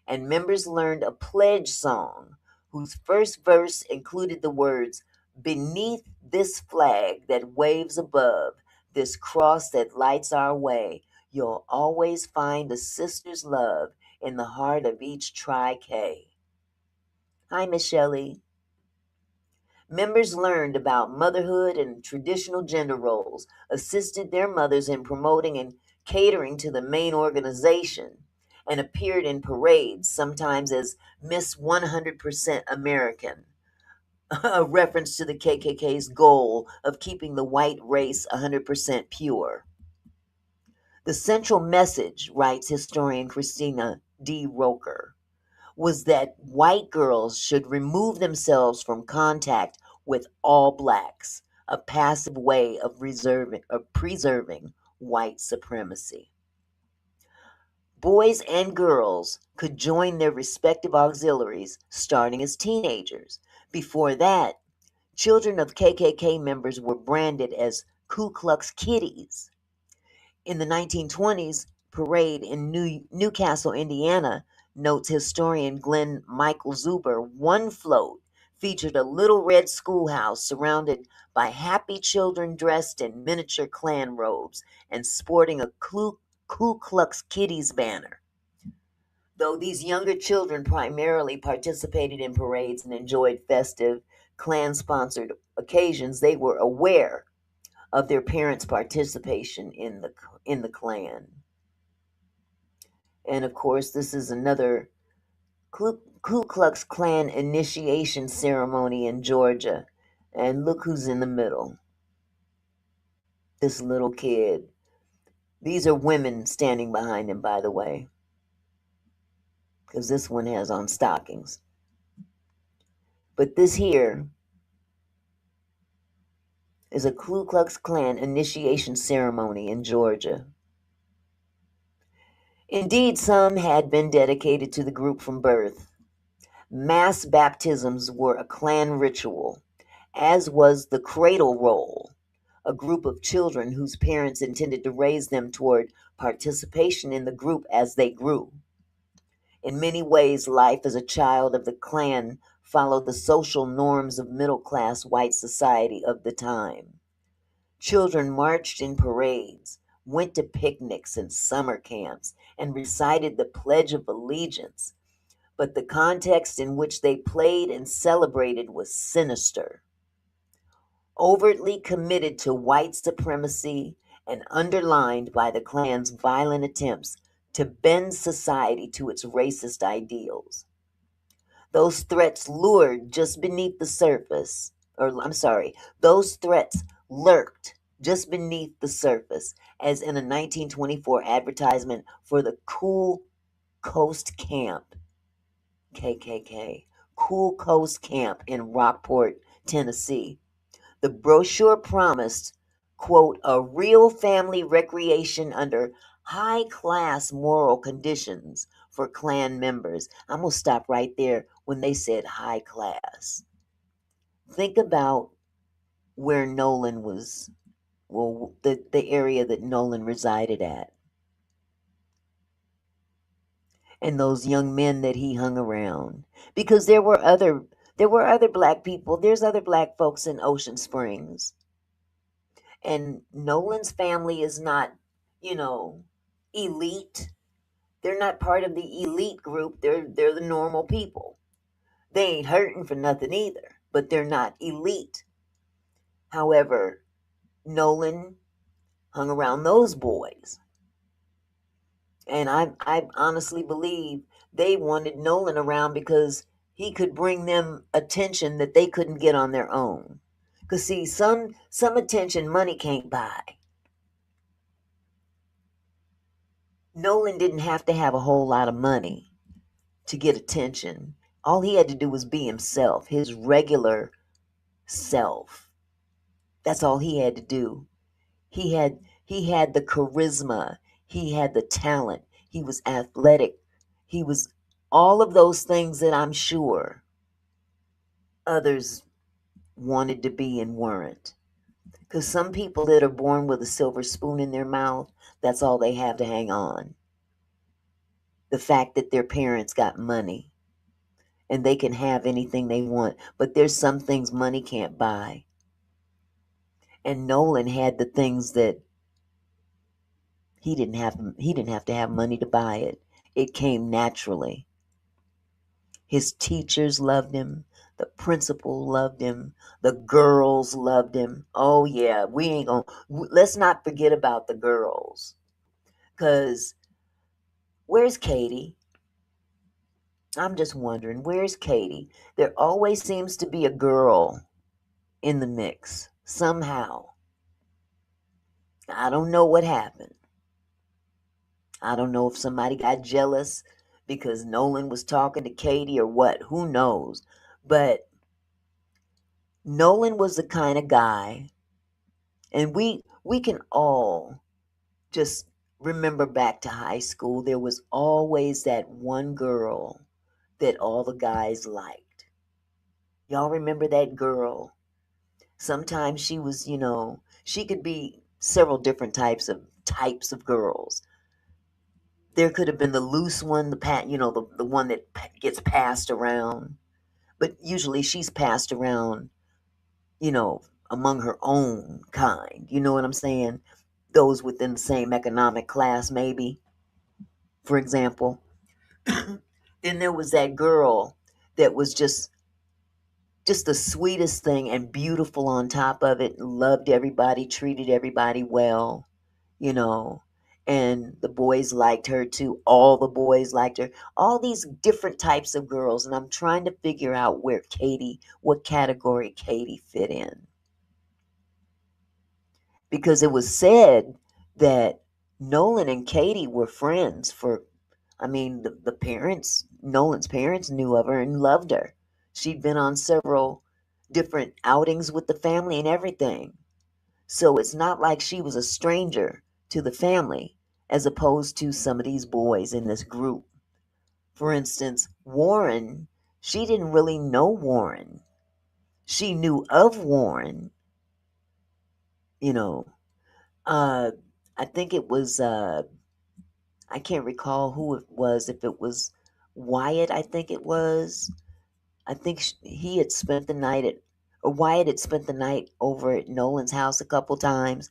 and members learned a pledge song whose first verse included the words, "Beneath this flag that waves above, this cross that lights our way, you'll always find a sister's love in the heart of each Tri-K." Hi, Miss Shelley. Members learned about motherhood and traditional gender roles, assisted their mothers in promoting and catering to the main organization, and appeared in parades, sometimes as Miss 100% American, a reference to the KKK's goal of keeping the white race 100% pure. The central message, writes historian Christina D. Roker, was that white girls should remove themselves from contact with all blacks, a passive way of preserving white supremacy. Boys and girls could join their respective auxiliaries starting as teenagers. Before that, children of KKK members were branded as Ku Klux Kiddies. In the 1920s, parade in Newcastle, Indiana, notes historian Glenn Michael Zuber, one float featured a little red schoolhouse surrounded by happy children dressed in miniature Klan robes and sporting a Ku Klux Kiddies banner. Though these younger children primarily participated in parades and enjoyed festive, Klan-sponsored occasions, they were aware of their parents' participation in the Klan. And of course, this is another Ku Klux Klan initiation ceremony in Georgia. And look who's in the middle. This little kid. These are women standing behind him, by the way, because this one has on stockings. But this here is a Ku Klux Klan initiation ceremony in Georgia. Indeed, some had been dedicated to the group from birth. Mass baptisms were a Klan ritual, as was the cradle roll, a group of children whose parents intended to raise them toward participation in the group as they grew. In many ways, life as a child of the Klan followed the social norms of middle-class white society of the time. Children marched in parades, went to picnics and summer camps, and recited the Pledge of Allegiance, but the context in which they played and celebrated was sinister. Overtly committed to white supremacy and underlined by the Klan's violent attempts to bend society to its racist ideals. Those threats lured just beneath the surface, those threats lurked just beneath the surface, as in a 1924 advertisement for the Cool Coast Camp, KKK, Cool Coast Camp in Rockport, Tennessee. The brochure promised, quote, a real family recreation under high-class moral conditions for Klan members. I'm going to stop right there when they said high class. Think about where Nolan was, well, the area that Nolan resided at. And those young men that he hung around. Because there were other black people. There's other black folks in Ocean Springs. And Nolan's family is not, elite. They're not part of the elite group. They're the normal people. They ain't hurting for nothing either, but they're not elite. However, Nolan hung around those boys. And I honestly believe they wanted Nolan around because he could bring them attention that they couldn't get on their own. Because, see, some attention money can't buy. Nolan didn't have to have a whole lot of money to get attention. All he had to do was be himself, his regular self. That's all he had to do. He had the charisma. He had the talent. He was athletic. He was all of those things that I'm sure others wanted to be and weren't. Because some people that are born with a silver spoon in their mouth, that's all they have to hang on. The fact that their parents got money and they can have anything they want. But there's some things money can't buy. And Nolan had the things that he didn't have to have money to buy it. It came naturally. His teachers loved him. The principal loved him. The girls loved him. Oh yeah, let's not forget about the girls. Because where's Katie? I'm just wondering, where's Katie? There always seems to be a girl in the mix, somehow. I don't know what happened. I don't know if somebody got jealous because Nolan was talking to Katie or what, who knows. But Nolan was the kind of guy, and we can all just remember back to high school. There was always that one girl that all the guys liked. Y'all remember that girl? Sometimes she was, she could be several different types of girls. There could have been the loose one, the one that gets passed around. But usually she's passed around, you know, among her own kind. You know what I'm saying? Those within the same economic class, maybe, for example. Then there was that girl that was just the sweetest thing and beautiful on top of it, loved everybody, treated everybody well, you know. And the boys liked her too. All the boys liked her. All these different types of girls. And I'm trying to figure out what category Katie fit in. Because it was said that Nolan and Katie were friends the parents, Nolan's parents knew of her and loved her. She'd been on several different outings with the family and everything. So it's not like she was a stranger to the family as opposed to some of these boys in this group. For instance, Warren, she didn't really know Warren. She knew of Warren, you know. I think it was, I can't recall who it was, if it was Wyatt, I think it was. I think he had spent the night or Wyatt had spent the night over at Nolan's house a couple times.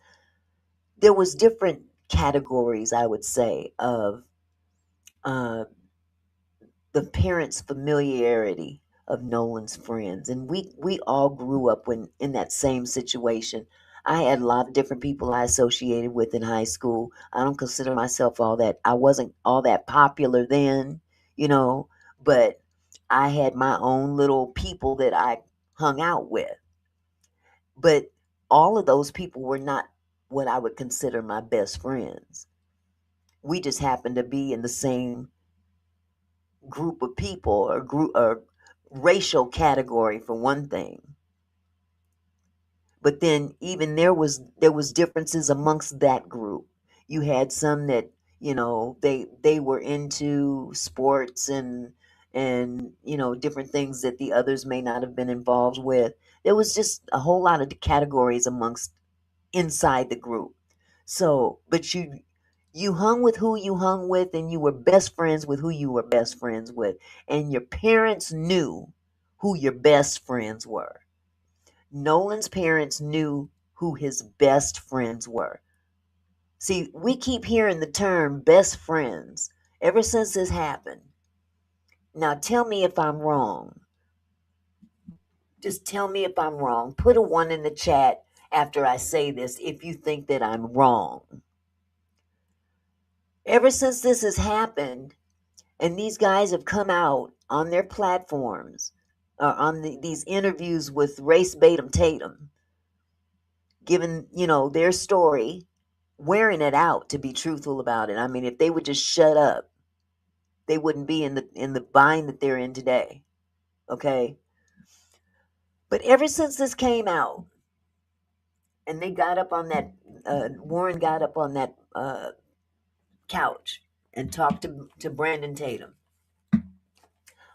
There was different categories, I would say, of uh, the parents' familiarity of Nolan's friends, and we all grew up in that same situation. I had a lot of different people I associated with in high school. I don't consider myself all that. I wasn't all that popular then, you know, but I had my own little people that I hung out with. But all of those people were not what I would consider my best friends. We just happened to be in the same group of people or racial category for one thing. But then even there was differences amongst that group. You had some that, they were into sports and different things that the others may not have been involved with. There was just a whole lot of categories amongst inside the group. So, but you hung with who you hung with, and you were best friends with who you were best friends with, and your parents knew who your best friends were. Nolan's parents knew who his best friends were. See, we keep hearing the term best friends ever since this happened. Now tell me if I'm wrong. Just tell me if I'm wrong. Put a 1 in the chat after I say this if you think that I'm wrong. Ever since this has happened, and these guys have come out on their platforms, on these interviews with Race Batum Tatum, giving, their story, wearing it out, to be truthful about it. I mean, if they would just shut up, they wouldn't be in the bind that they're in today. Okay? But ever since this came out, and they got up on that, Warren got up on that couch and talked to Brandon Tatum.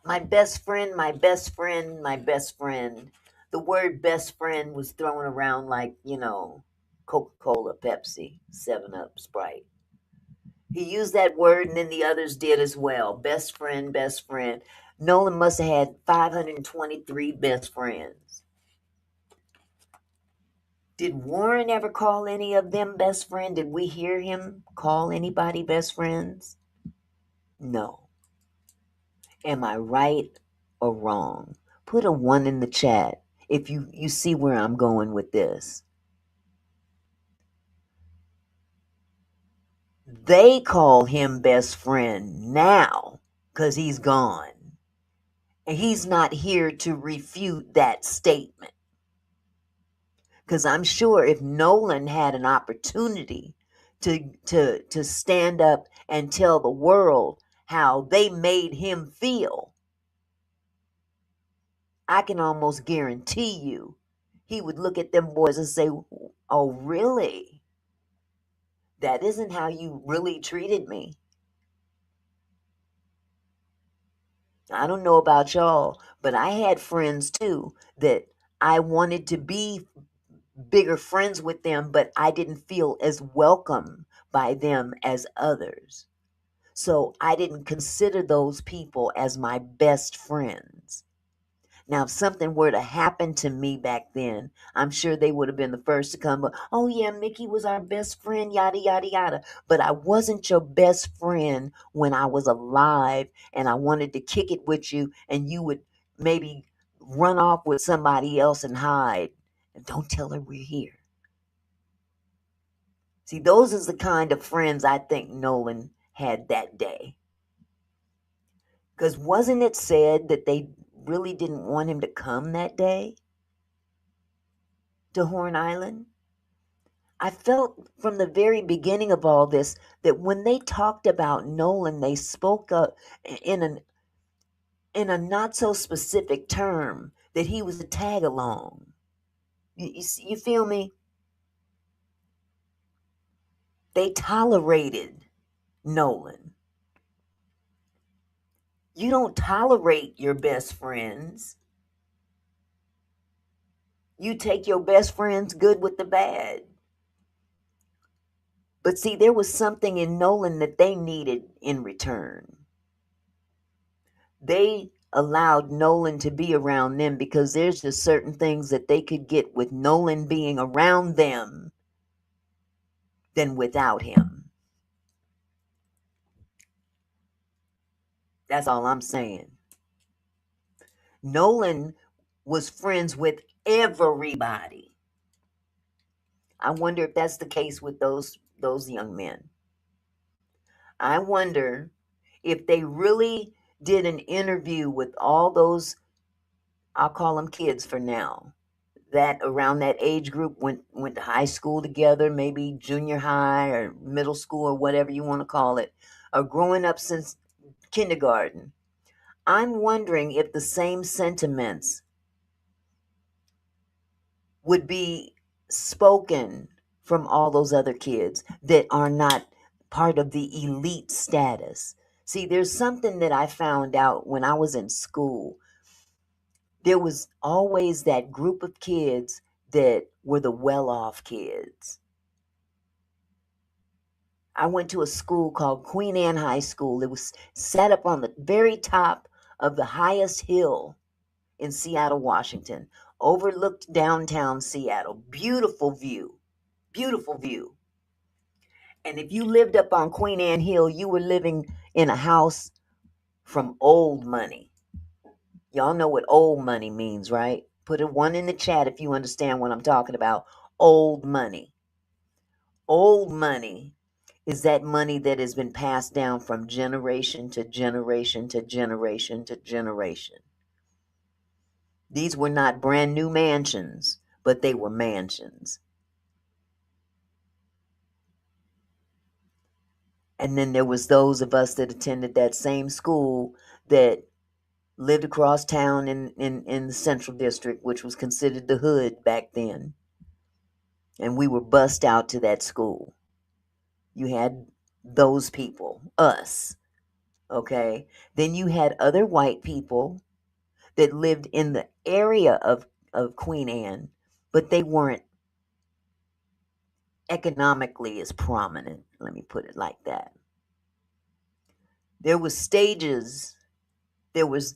My best friend, my best friend, my best friend. The word best friend was thrown around like, Coca-Cola, Pepsi, 7-Up, Sprite. He used that word, and then the others did as well. Best friend, best friend. Nolan must have had 523 best friends. Did Warren ever call any of them best friend? Did we hear him call anybody best friends? No. Am I right or wrong? Put a 1 in the chat if you see where I'm going with this. They call him best friend now because he's gone. And he's not here to refute that statement. Because I'm sure if Nolan had an opportunity to stand up and tell the world how they made him feel, I can almost guarantee you he would look at them boys and say, oh, really? That isn't how you really treated me. I don't know about y'all, but I had friends too that I wanted to be bigger friends with them, but I didn't feel as welcome by them as others. So I didn't consider those people as my best friends. Now, if something were to happen to me back then, I'm sure they would have been the first to come. Oh, yeah, Mickey was our best friend, yada, yada, yada. But I wasn't your best friend when I was alive and I wanted to kick it with you and you would maybe run off with somebody else and hide. And don't tell her we're here. See, those is the kind of friends I think Nolan had that day. Because wasn't it said that they really didn't want him to come that day to Horn Island? I felt from the very beginning of all this that when they talked about Nolan, they spoke in a not so specific term that he was a tag along. You feel me? They tolerated Nolan. You don't tolerate your best friends. You take your best friends good with the bad. But see, there was something in Nolan that they needed in return. They allowed Nolan to be around them because there's just certain things that they could get with Nolan being around them than without him. That's all I'm saying. Nolan was friends with everybody. I wonder if that's the case with those young men. I wonder if they really did an interview with all those, I'll call them kids for now, that around that age group went to high school together, maybe junior high or middle school or whatever you want to call it, or growing up since kindergarten. I'm wondering if the same sentiments would be spoken from all those other kids that are not part of the elite status. See, there's something that I found out when I was in school. There was always that group of kids that were the well-off kids. I went to a school called Queen Anne High School. It was set up on the very top of the highest hill in Seattle, Washington, overlooked downtown Seattle. Beautiful view. Beautiful view. And if you lived up on Queen Anne Hill, you were living in a house from old money. Y'all know what old money means, right? Put a 1 in the chat if you understand what I'm talking about. Old money. Old money is that money that has been passed down from generation to generation to generation to generation. These were not brand new mansions, but they were mansions. And then there was those of us that attended that same school that lived across town in the Central District, which was considered the hood back then. And we were bussed out to that school. You had those people, us, okay? Then you had other white people that lived in the area of Queen Anne, but they weren't economically as prominent. Let me put it like that. There was stages, there was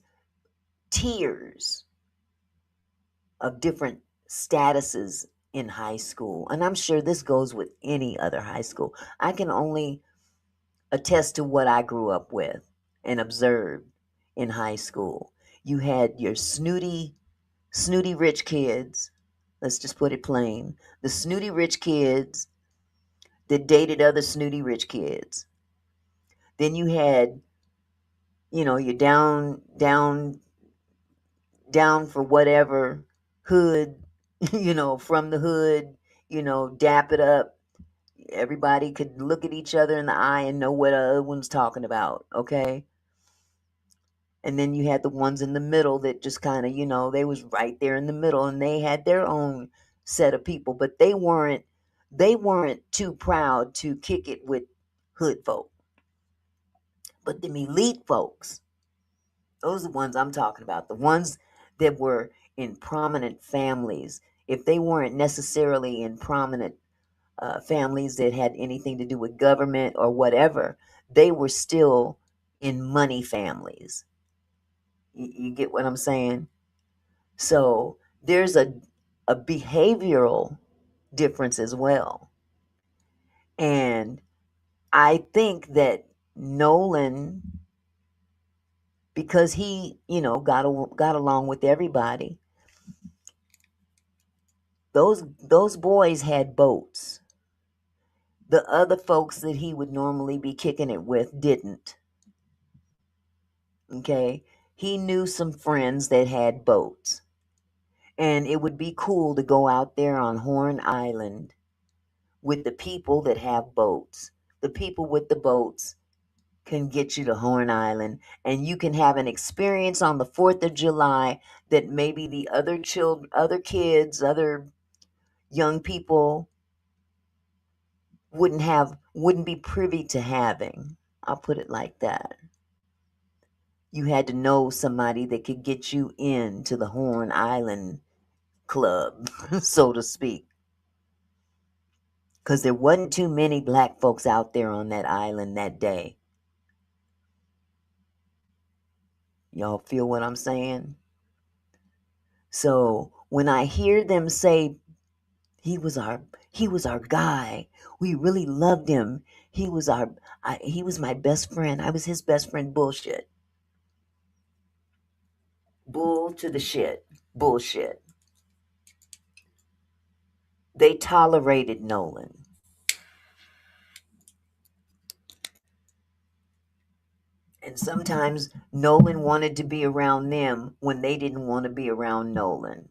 tiers of different statuses in high school. And I'm sure this goes with any other high school. I can only attest to what I grew up with and observed in high school. You had your snooty rich kids. Let's just put it plain. The snooty rich kids that dated other snooty rich kids. Then you had, your down for whatever hood, from the hood, dap it up, everybody could look at each other in the eye and know what the other one's talking about, okay? And then you had the ones in the middle that just kind of, they was right there in the middle, and they had their own set of people, but they weren't too proud to kick it with hood folk. But them elite folks, those are the ones I'm talking about. The ones that were in prominent families. If they weren't necessarily in prominent families that had anything to do with government or whatever, they were still in money families. You get what I'm saying? So there's a behavioral difference as well. And I think that Nolan, because he, got along with everybody, those boys had boats. The other folks that he would normally be kicking it with didn't. Okay? He knew some friends that had boats. And it would be cool to go out there on Horn Island with the people that have boats. The people with the boats can get you to Horn Island, and you can have an experience on the 4th of July that maybe the other children, other kids, other young people wouldn't be privy to having. I'll put it like that. You had to know somebody that could get you into the Horn Island Club, so to speak. Because there wasn't too many black folks out there on that island that day. Y'all feel what I'm saying? So when I hear them say, he was our guy, we really loved him, he was my best friend, I was his best friend, bullshit. Bull to the shit. Bullshit. They tolerated Nolan. And sometimes Nolan wanted to be around them when they didn't want to be around Nolan.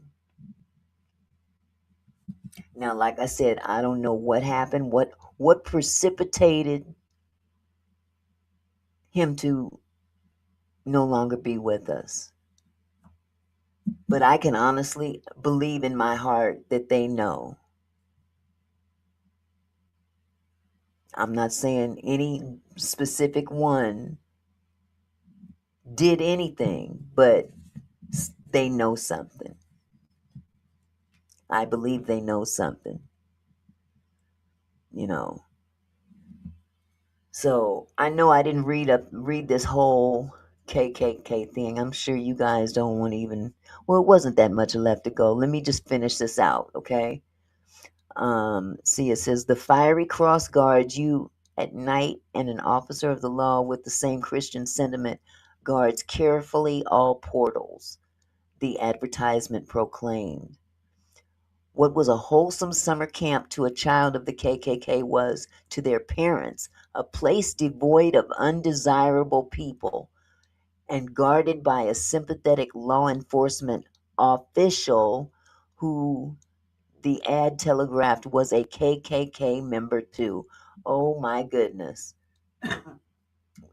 Now, like I said, I don't know what happened, what precipitated him to no longer be with us. But I can honestly believe in my heart that they know. I'm not saying any specific one did anything, but they know something. I believe they know something. So I know I didn't read this whole KKK thing. I'm sure you guys don't want to even. Well, it wasn't that much left to go. Let me just finish this out, okay? See, it says the fiery cross guards you at night, and an officer of the law with the same Christian sentiment guards carefully all portals. The advertisement proclaimed. What was a wholesome summer camp to a child of the KKK was, to their parents, a place devoid of undesirable people and guarded by a sympathetic law enforcement official who the ad telegraphed was a KKK member too. Oh my goodness.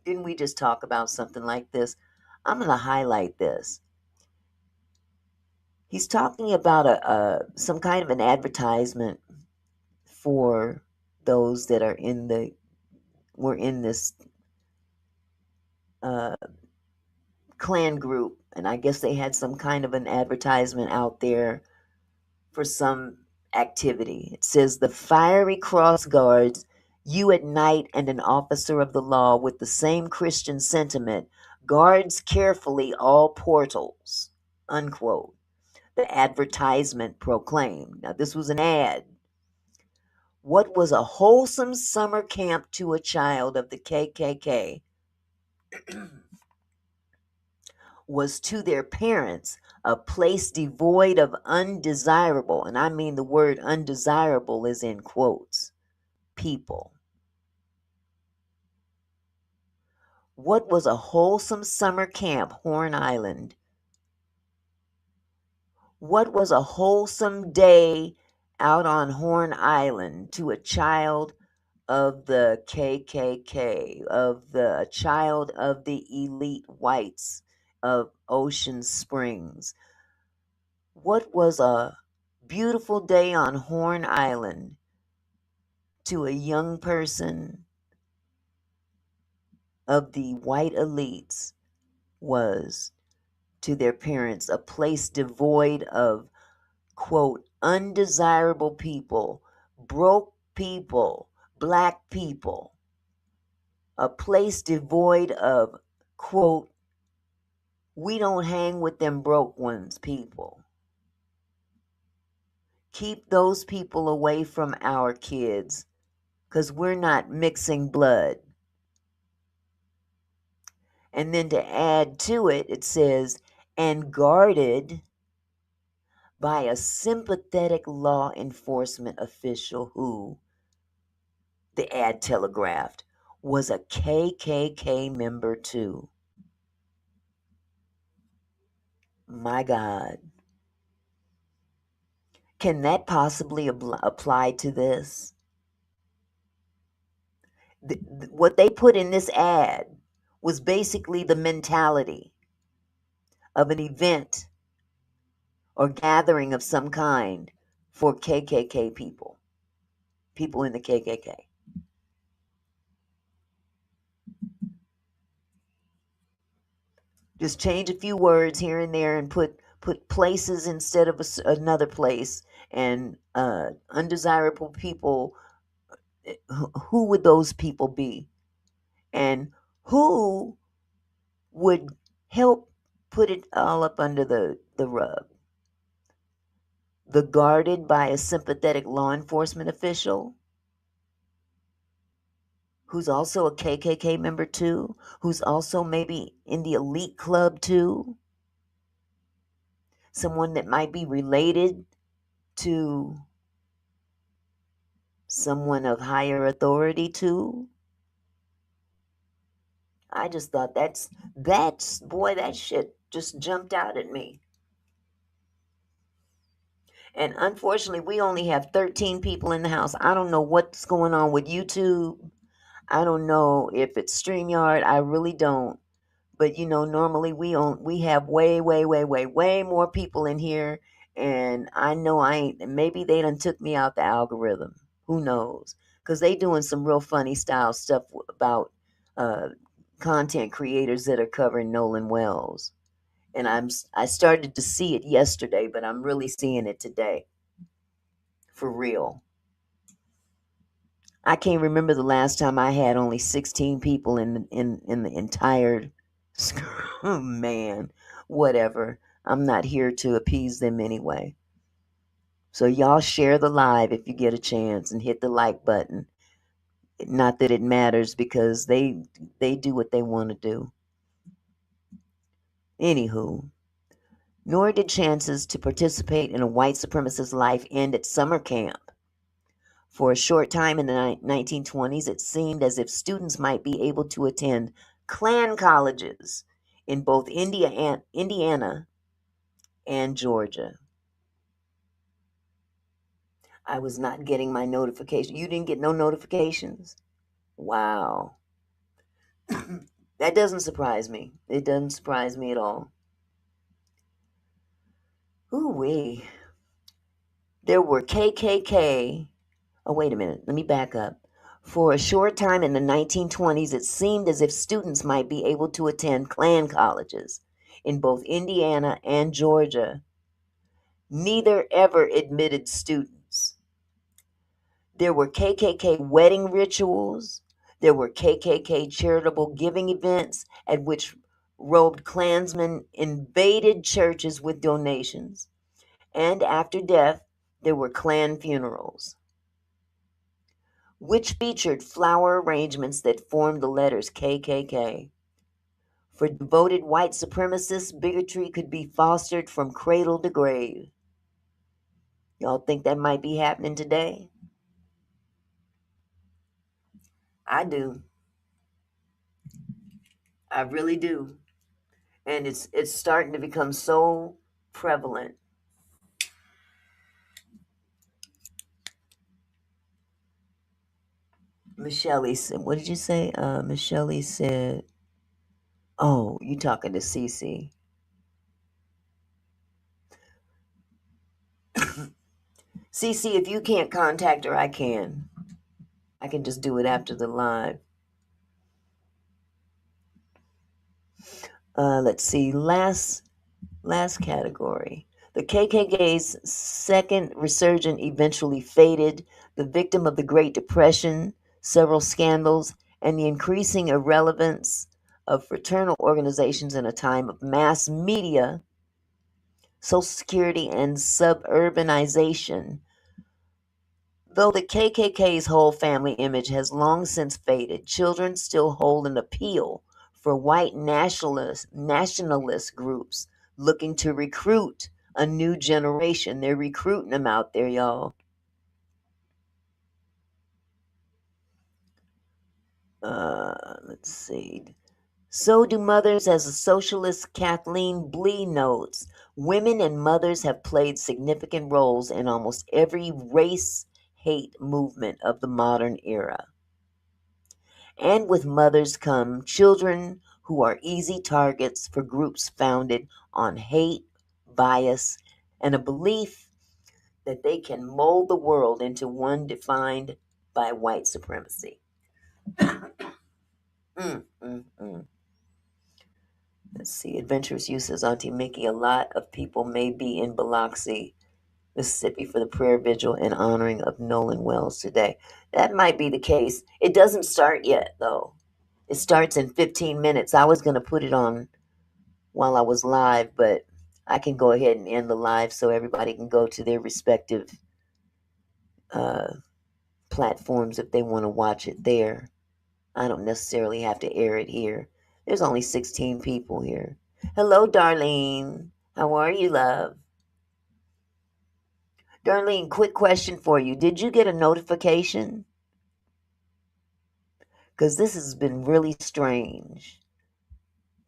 Didn't we just talk about something like this? I'm going to highlight this. He's talking about some kind of an advertisement for those that are were in this clan group, and I guess they had some kind of an advertisement out there for some activity. It says the fiery cross guards you at night, and an officer of the law with the same Christian sentiment guards carefully all portals, unquote. The advertisement proclaimed. Now, this was an ad. What was a wholesome summer camp to a child of the KKK was to their parents a place devoid of undesirable, and I mean the word undesirable is in quotes, people. What was a wholesome summer camp, Horn Island? What was a wholesome day out on Horn Island to a child of the KKK, of the child of the elite whites of Ocean Springs. What was a beautiful day on Horn Island to a young person of the white elites was to their parents a place devoid of, quote, undesirable people, broke people, black people, a place devoid of, quote, we don't hang with them broke ones people. Keep those people away from our kids because we're not mixing blood. And then to add to it, it says, and guarded by a sympathetic law enforcement official who, the ad telegraphed, was a KKK member too. My God. Can that possibly apply to this? What they put in this ad was basically the mentality of an event or gathering of some kind for KKK people, people in the KKK. Just change a few words here and there and put places instead of another place, and undesirable people. Who would those people be? And who would help put it all up under the rug? The guarded by a sympathetic law enforcement official who's also a KKK member too, who's also maybe in the elite club too, someone that might be related to someone of higher authority too. I just thought that's boy, that shit just jumped out at me. And unfortunately, we only have 13 people in the house. I don't know what's going on with YouTube. I don't know if it's StreamYard. I really don't. But normally we have way more people in here, and I know maybe they done took me out the algorithm. Who knows? Because they doing some real funny style stuff about content creators that are covering Nolan Wells. And I started to see it yesterday, but I'm really seeing it today. For real. I can't remember the last time I had only 16 people in the entire man, whatever. I'm not here to appease them anyway. So y'all share the live if you get a chance and hit the like button. Not that it matters because they do what they want to do. Anywho, nor did chances to participate in a white supremacist life end at summer camp. For a short time in the 1920s, it seemed as if students might be able to attend Klan colleges in both Indiana and Georgia. I was not getting my notification. You didn't get no notifications? Wow. That doesn't surprise me. It doesn't surprise me at all. Ooh-wee. There were KKK. Oh, wait a minute. Let me back up. For a short time in the 1920s, it seemed as if students might be able to attend Klan colleges in both Indiana and Georgia. Neither ever admitted students. There were KKK wedding rituals. There were KKK charitable giving events at which robed Klansmen invaded churches with donations. And after death, there were Klan funerals, which featured flower arrangements that formed the letters KKK. For devoted white supremacists, bigotry could be fostered from cradle to grave. Y'all think that might be happening today? I do. I really do. And it's starting to become so prevalent. Michelle said, what did you say? Michelle said, oh, you talking to Cece. Cece, if you can't contact her, I can. I can just do it after the live. Let's see. Last category. The KKK's second resurgence eventually faded. The victim of the Great Depression, several scandals, and the increasing irrelevance of fraternal organizations in a time of mass media, Social Security, and suburbanization. Though the KKK's whole family image has long since faded, children still hold an appeal for white nationalist groups looking to recruit a new generation. They're recruiting them out there, y'all. Let's see. So do mothers, as a socialist Kathleen Blee notes. Women and mothers have played significant roles in almost every race hate movement of the modern era. And with mothers come children who are easy targets for groups founded on hate, bias, and a belief that they can mold the world into one defined by white supremacy. Let's see. Adventurous Youth says, Auntie Mickey, a lot of people may be in Biloxi, Mississippi for the prayer vigil and honoring of Nolan Wells today. That might be the case. It doesn't start yet, though. It starts in 15 minutes. I was going to put it on while I was live, but I can go ahead and end the live so everybody can go to their respective platforms if they want to watch it there. I don't necessarily have to air it here. There's only 16 people here. Hello, Darlene. How are you, love? Darlene, quick question for you. Did you get a notification? Because this has been really strange.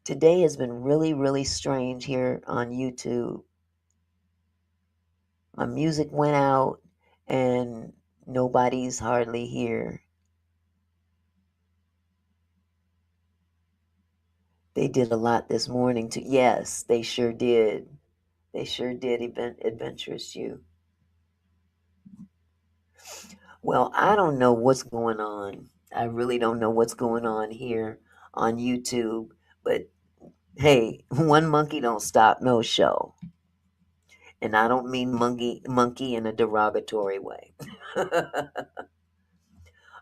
Today has been really, really strange here on YouTube. My music went out and nobody's hardly here. They did a lot this morning too. Yes, they sure did. They sure did, Adventurous You. Well, I don't know what's going on. I really don't know what's going on here on YouTube. But hey, one monkey don't stop no show. And I don't mean monkey in a derogatory way.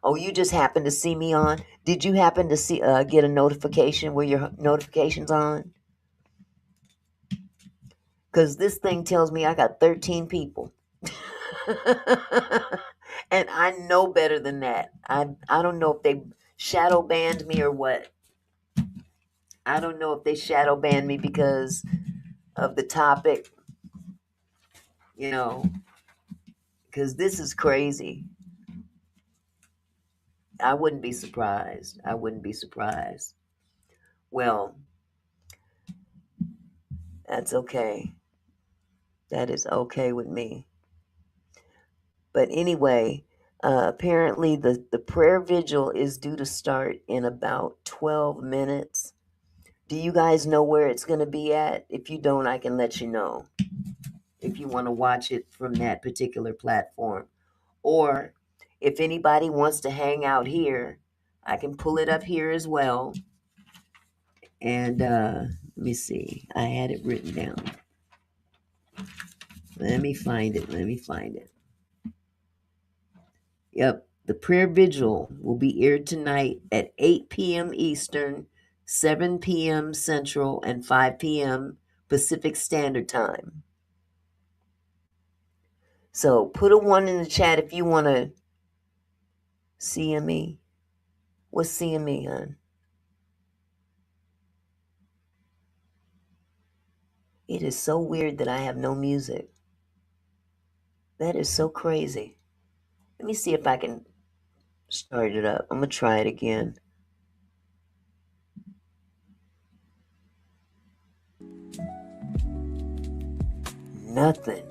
Oh, you just happened to see me on? Did you happen to see get a notification? Were your notifications on? Because this thing tells me I got 13 people. And I know better than that. I don't know if they shadow banned me or what. I don't know if they shadow banned me because of the topic, you know, because this is crazy. I wouldn't be surprised. I wouldn't be surprised. Well, that's okay. That is okay with me. But anyway, apparently the prayer vigil is due to start in about 12 minutes. Do you guys know where it's going to be at? If you don't, I can let you know. If you want to watch it from that particular platform. Or if anybody wants to hang out here, I can pull it up here as well. And let me see. I had it written down. Let me find it. Yep. The prayer vigil will be aired tonight at 8 p.m. Eastern, 7 p.m. Central, and 5 p.m. Pacific Standard Time. So put a 1 in the chat if you want to CME. What's CME, hon? It is so weird that I have no music. That is so crazy. Let me see if I can start it up. I'm going to try it again. Nothing.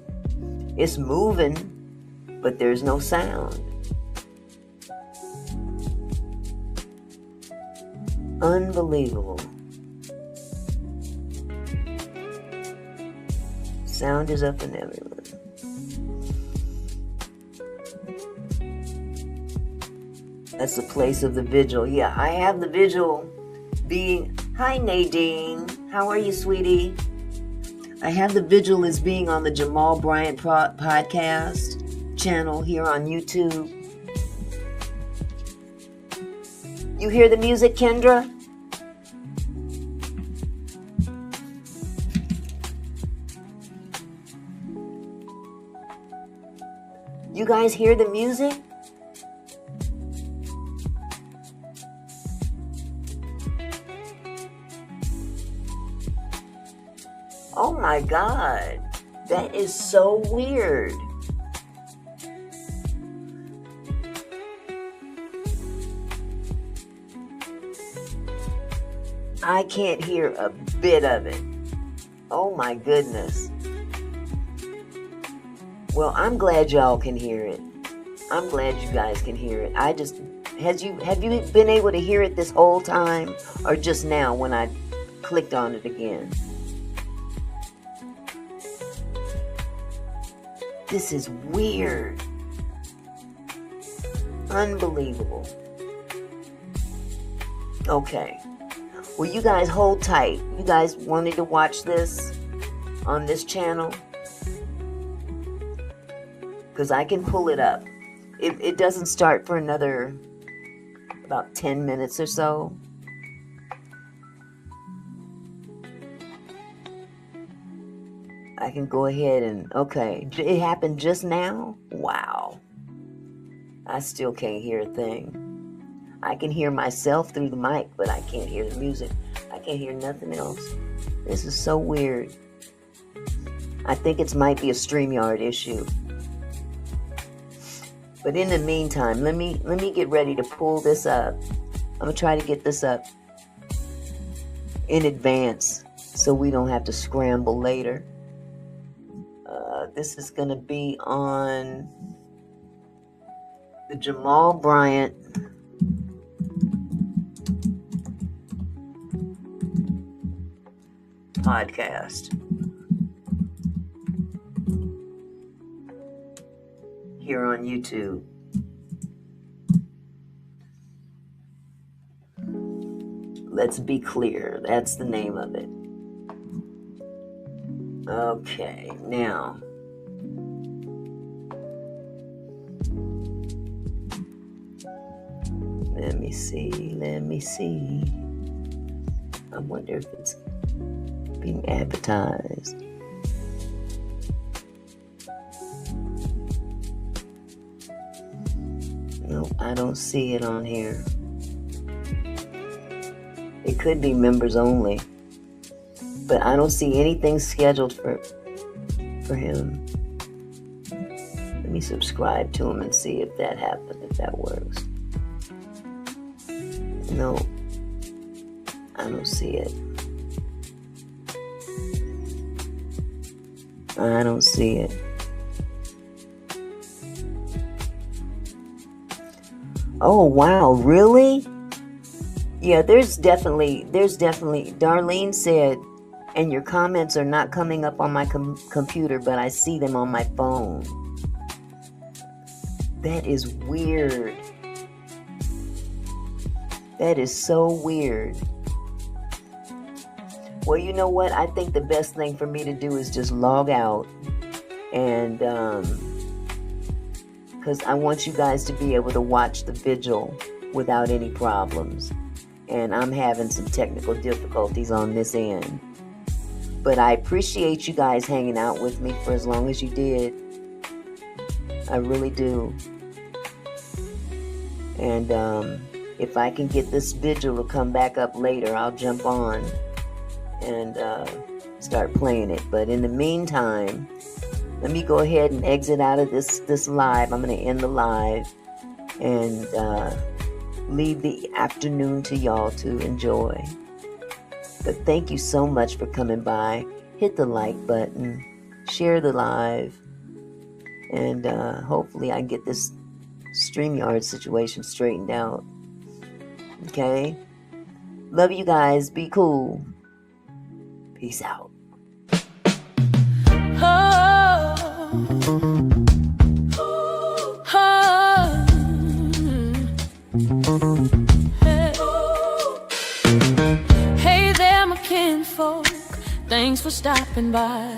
It's moving, but there's no sound. Unbelievable. Sound is up and everywhere. That's the place of the vigil. Yeah, I have the vigil being... Hi, Nadine. How are you, sweetie? I have the vigil as being on the Jamal Bryant podcast channel here on YouTube. You hear the music, Kendra? You guys hear the music? Oh my God, that is so weird. I can't hear a bit of it. Oh my goodness. Well, I'm glad y'all can hear it. I'm glad you guys can hear it. Have you been able to hear it this whole time, or just now when I clicked on it again? This is weird. Unbelievable. Okay. Well, you guys hold tight. You guys wanted to watch this on this channel? Because I can pull it up. It doesn't start for another about 10 minutes or so. I can go ahead and... Okay, it happened just now? Wow. I still can't hear a thing. I can hear myself through the mic, but I can't hear the music. I can't hear nothing else. This is so weird. I think it might be a StreamYard issue. But in the meantime, let me get ready to pull this up. I'm going to try to get this up in advance so we don't have to scramble later. This is going to be on the Jamal Bryant podcast here on YouTube. Let's be clear, that's the name of it. Okay, now let me see. I wonder if it's being advertised. No, I don't see it on here. It could be members only, but I don't see anything scheduled for him. Let me subscribe to him and see if that happens, if that works. No, I don't see it. I don't see it. Oh, wow, really? Yeah, there's definitely, Darlene said, and your comments are not coming up on my computer, but I see them on my phone. That is weird. That is so weird. Well, you know what? I think the best thing for me to do is just log out, and because I want you guys to be able to watch the vigil without any problems. And I'm having some technical difficulties on this end. But I appreciate you guys hanging out with me for as long as you did. I really do. And if I can get this vigil to come back up later, I'll jump on and start playing it. But in the meantime, let me go ahead and exit out of this live. I'm going to end the live and leave the afternoon to y'all to enjoy. But thank you so much for coming by. Hit the like button, share the live, and hopefully I can get this StreamYard situation straightened out. Okay? Love you guys. Be cool. Peace out. Hey there, my kinfolk. Thanks for stopping by.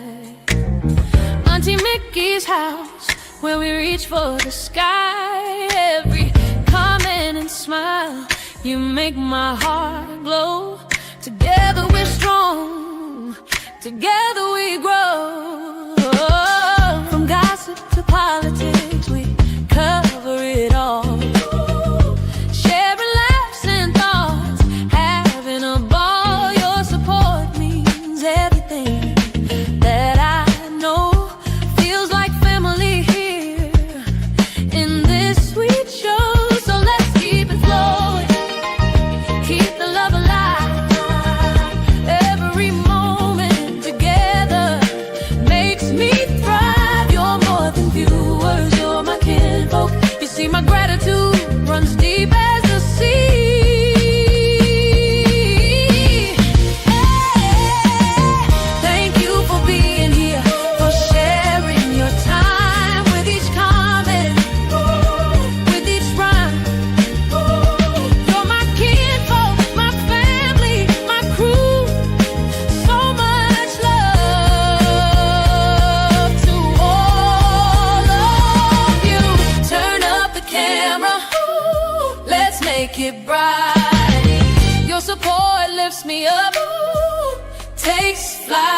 Auntie Mickey's house, where we reach for the sky. Every comment and smile, you make my heart glow. Together we're strong, together we grow. From gossip to politics, we cover it all. Sharing laughs and thoughts, having a ball. Your support means everything that I know. Feels like family here in this sweet show. So let's keep it flowing, keep the love alive. Every moment together makes me thrive. You're more than viewers, you're my kinfolk. You see my gratitude runs deep as the sea. Thank you for being here, for sharing your time with each comment, with each rhyme. You're my kinfolk, my family, my crew. So much love to all of you. Turn up the camera, let's make it bright. Your support lifts me up, takes flight.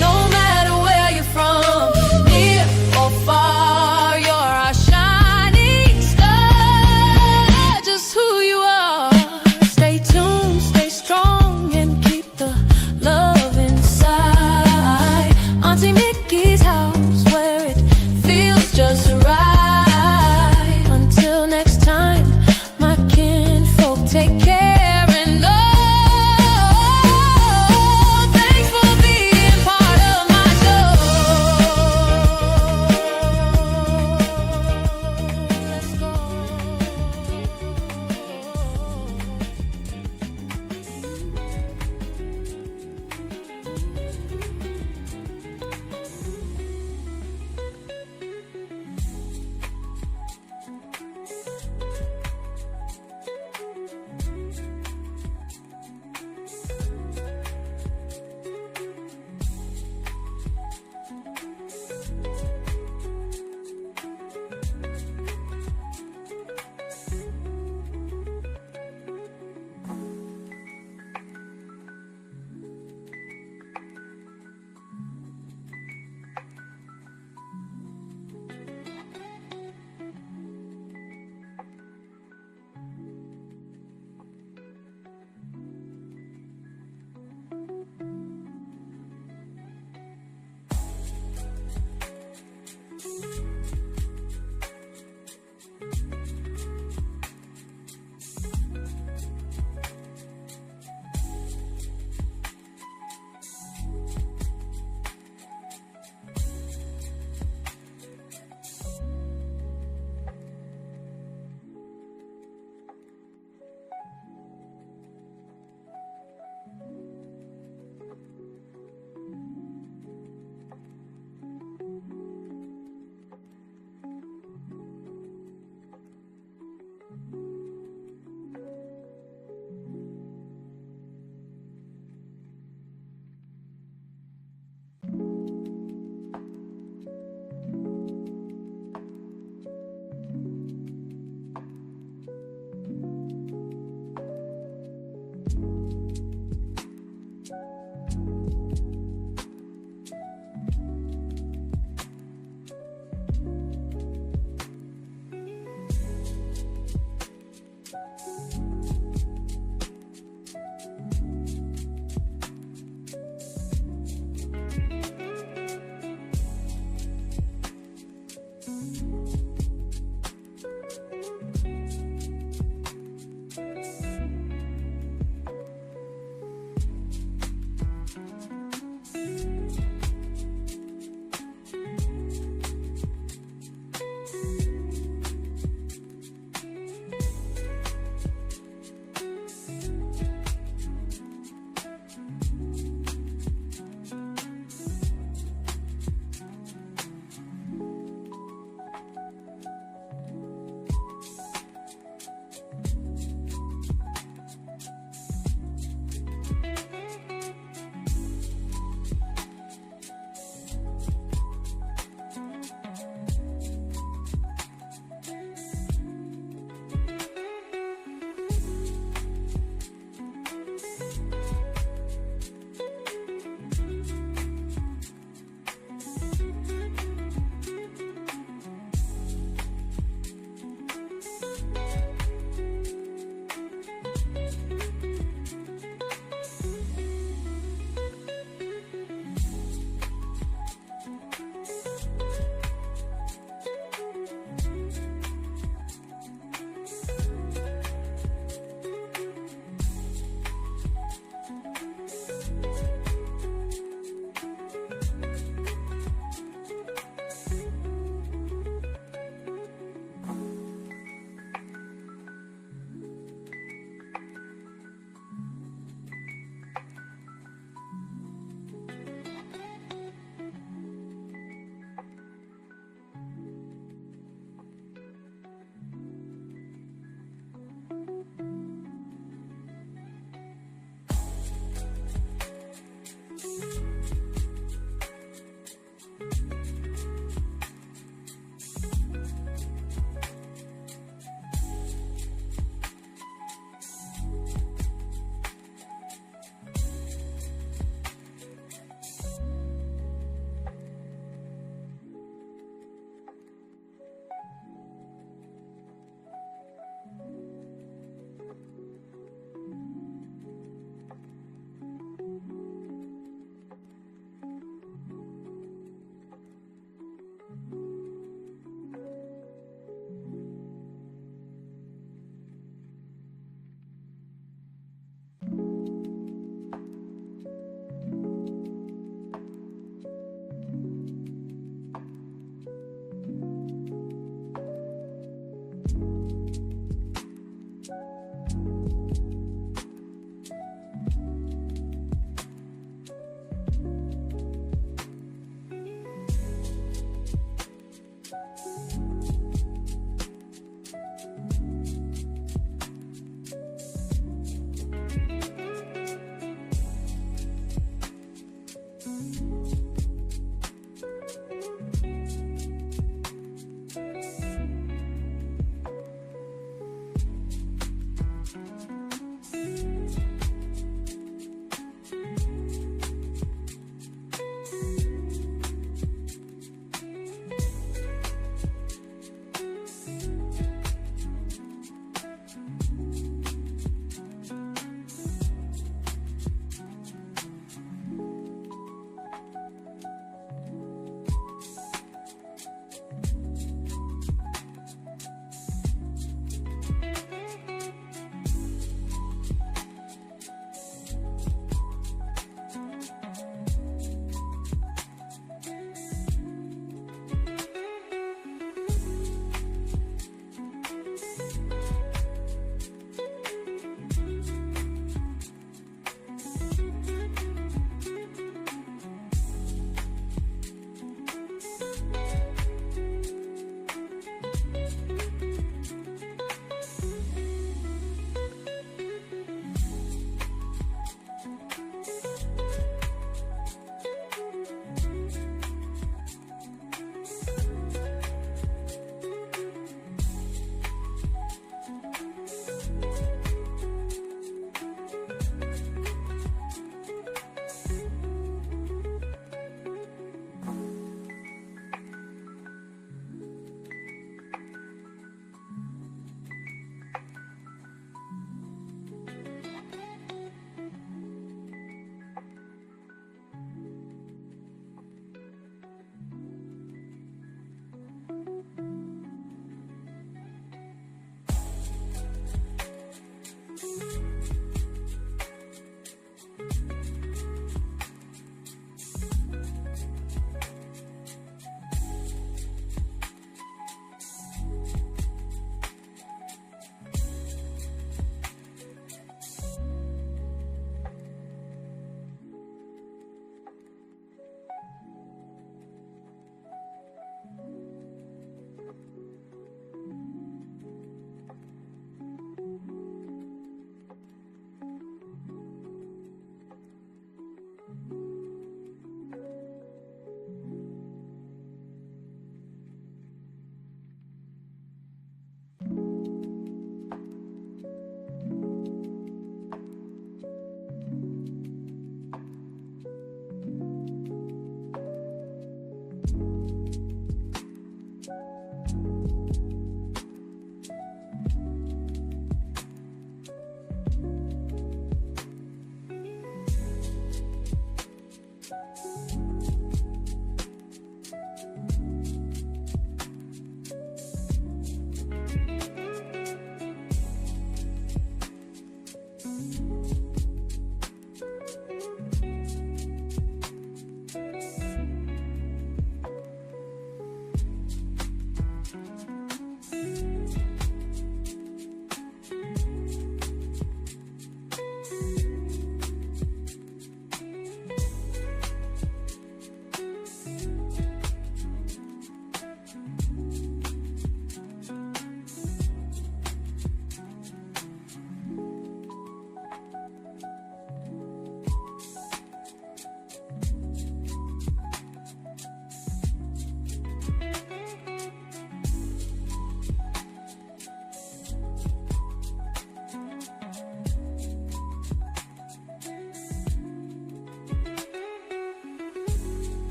No matter where you're from, near or far, you're our shining star. Just who you are. Stay tuned, stay strong, and keep the love inside. Auntie Mickey's house, where it feels just right. Until next time, my kinfolk, take care. And thanks for being part of my show. Let's go.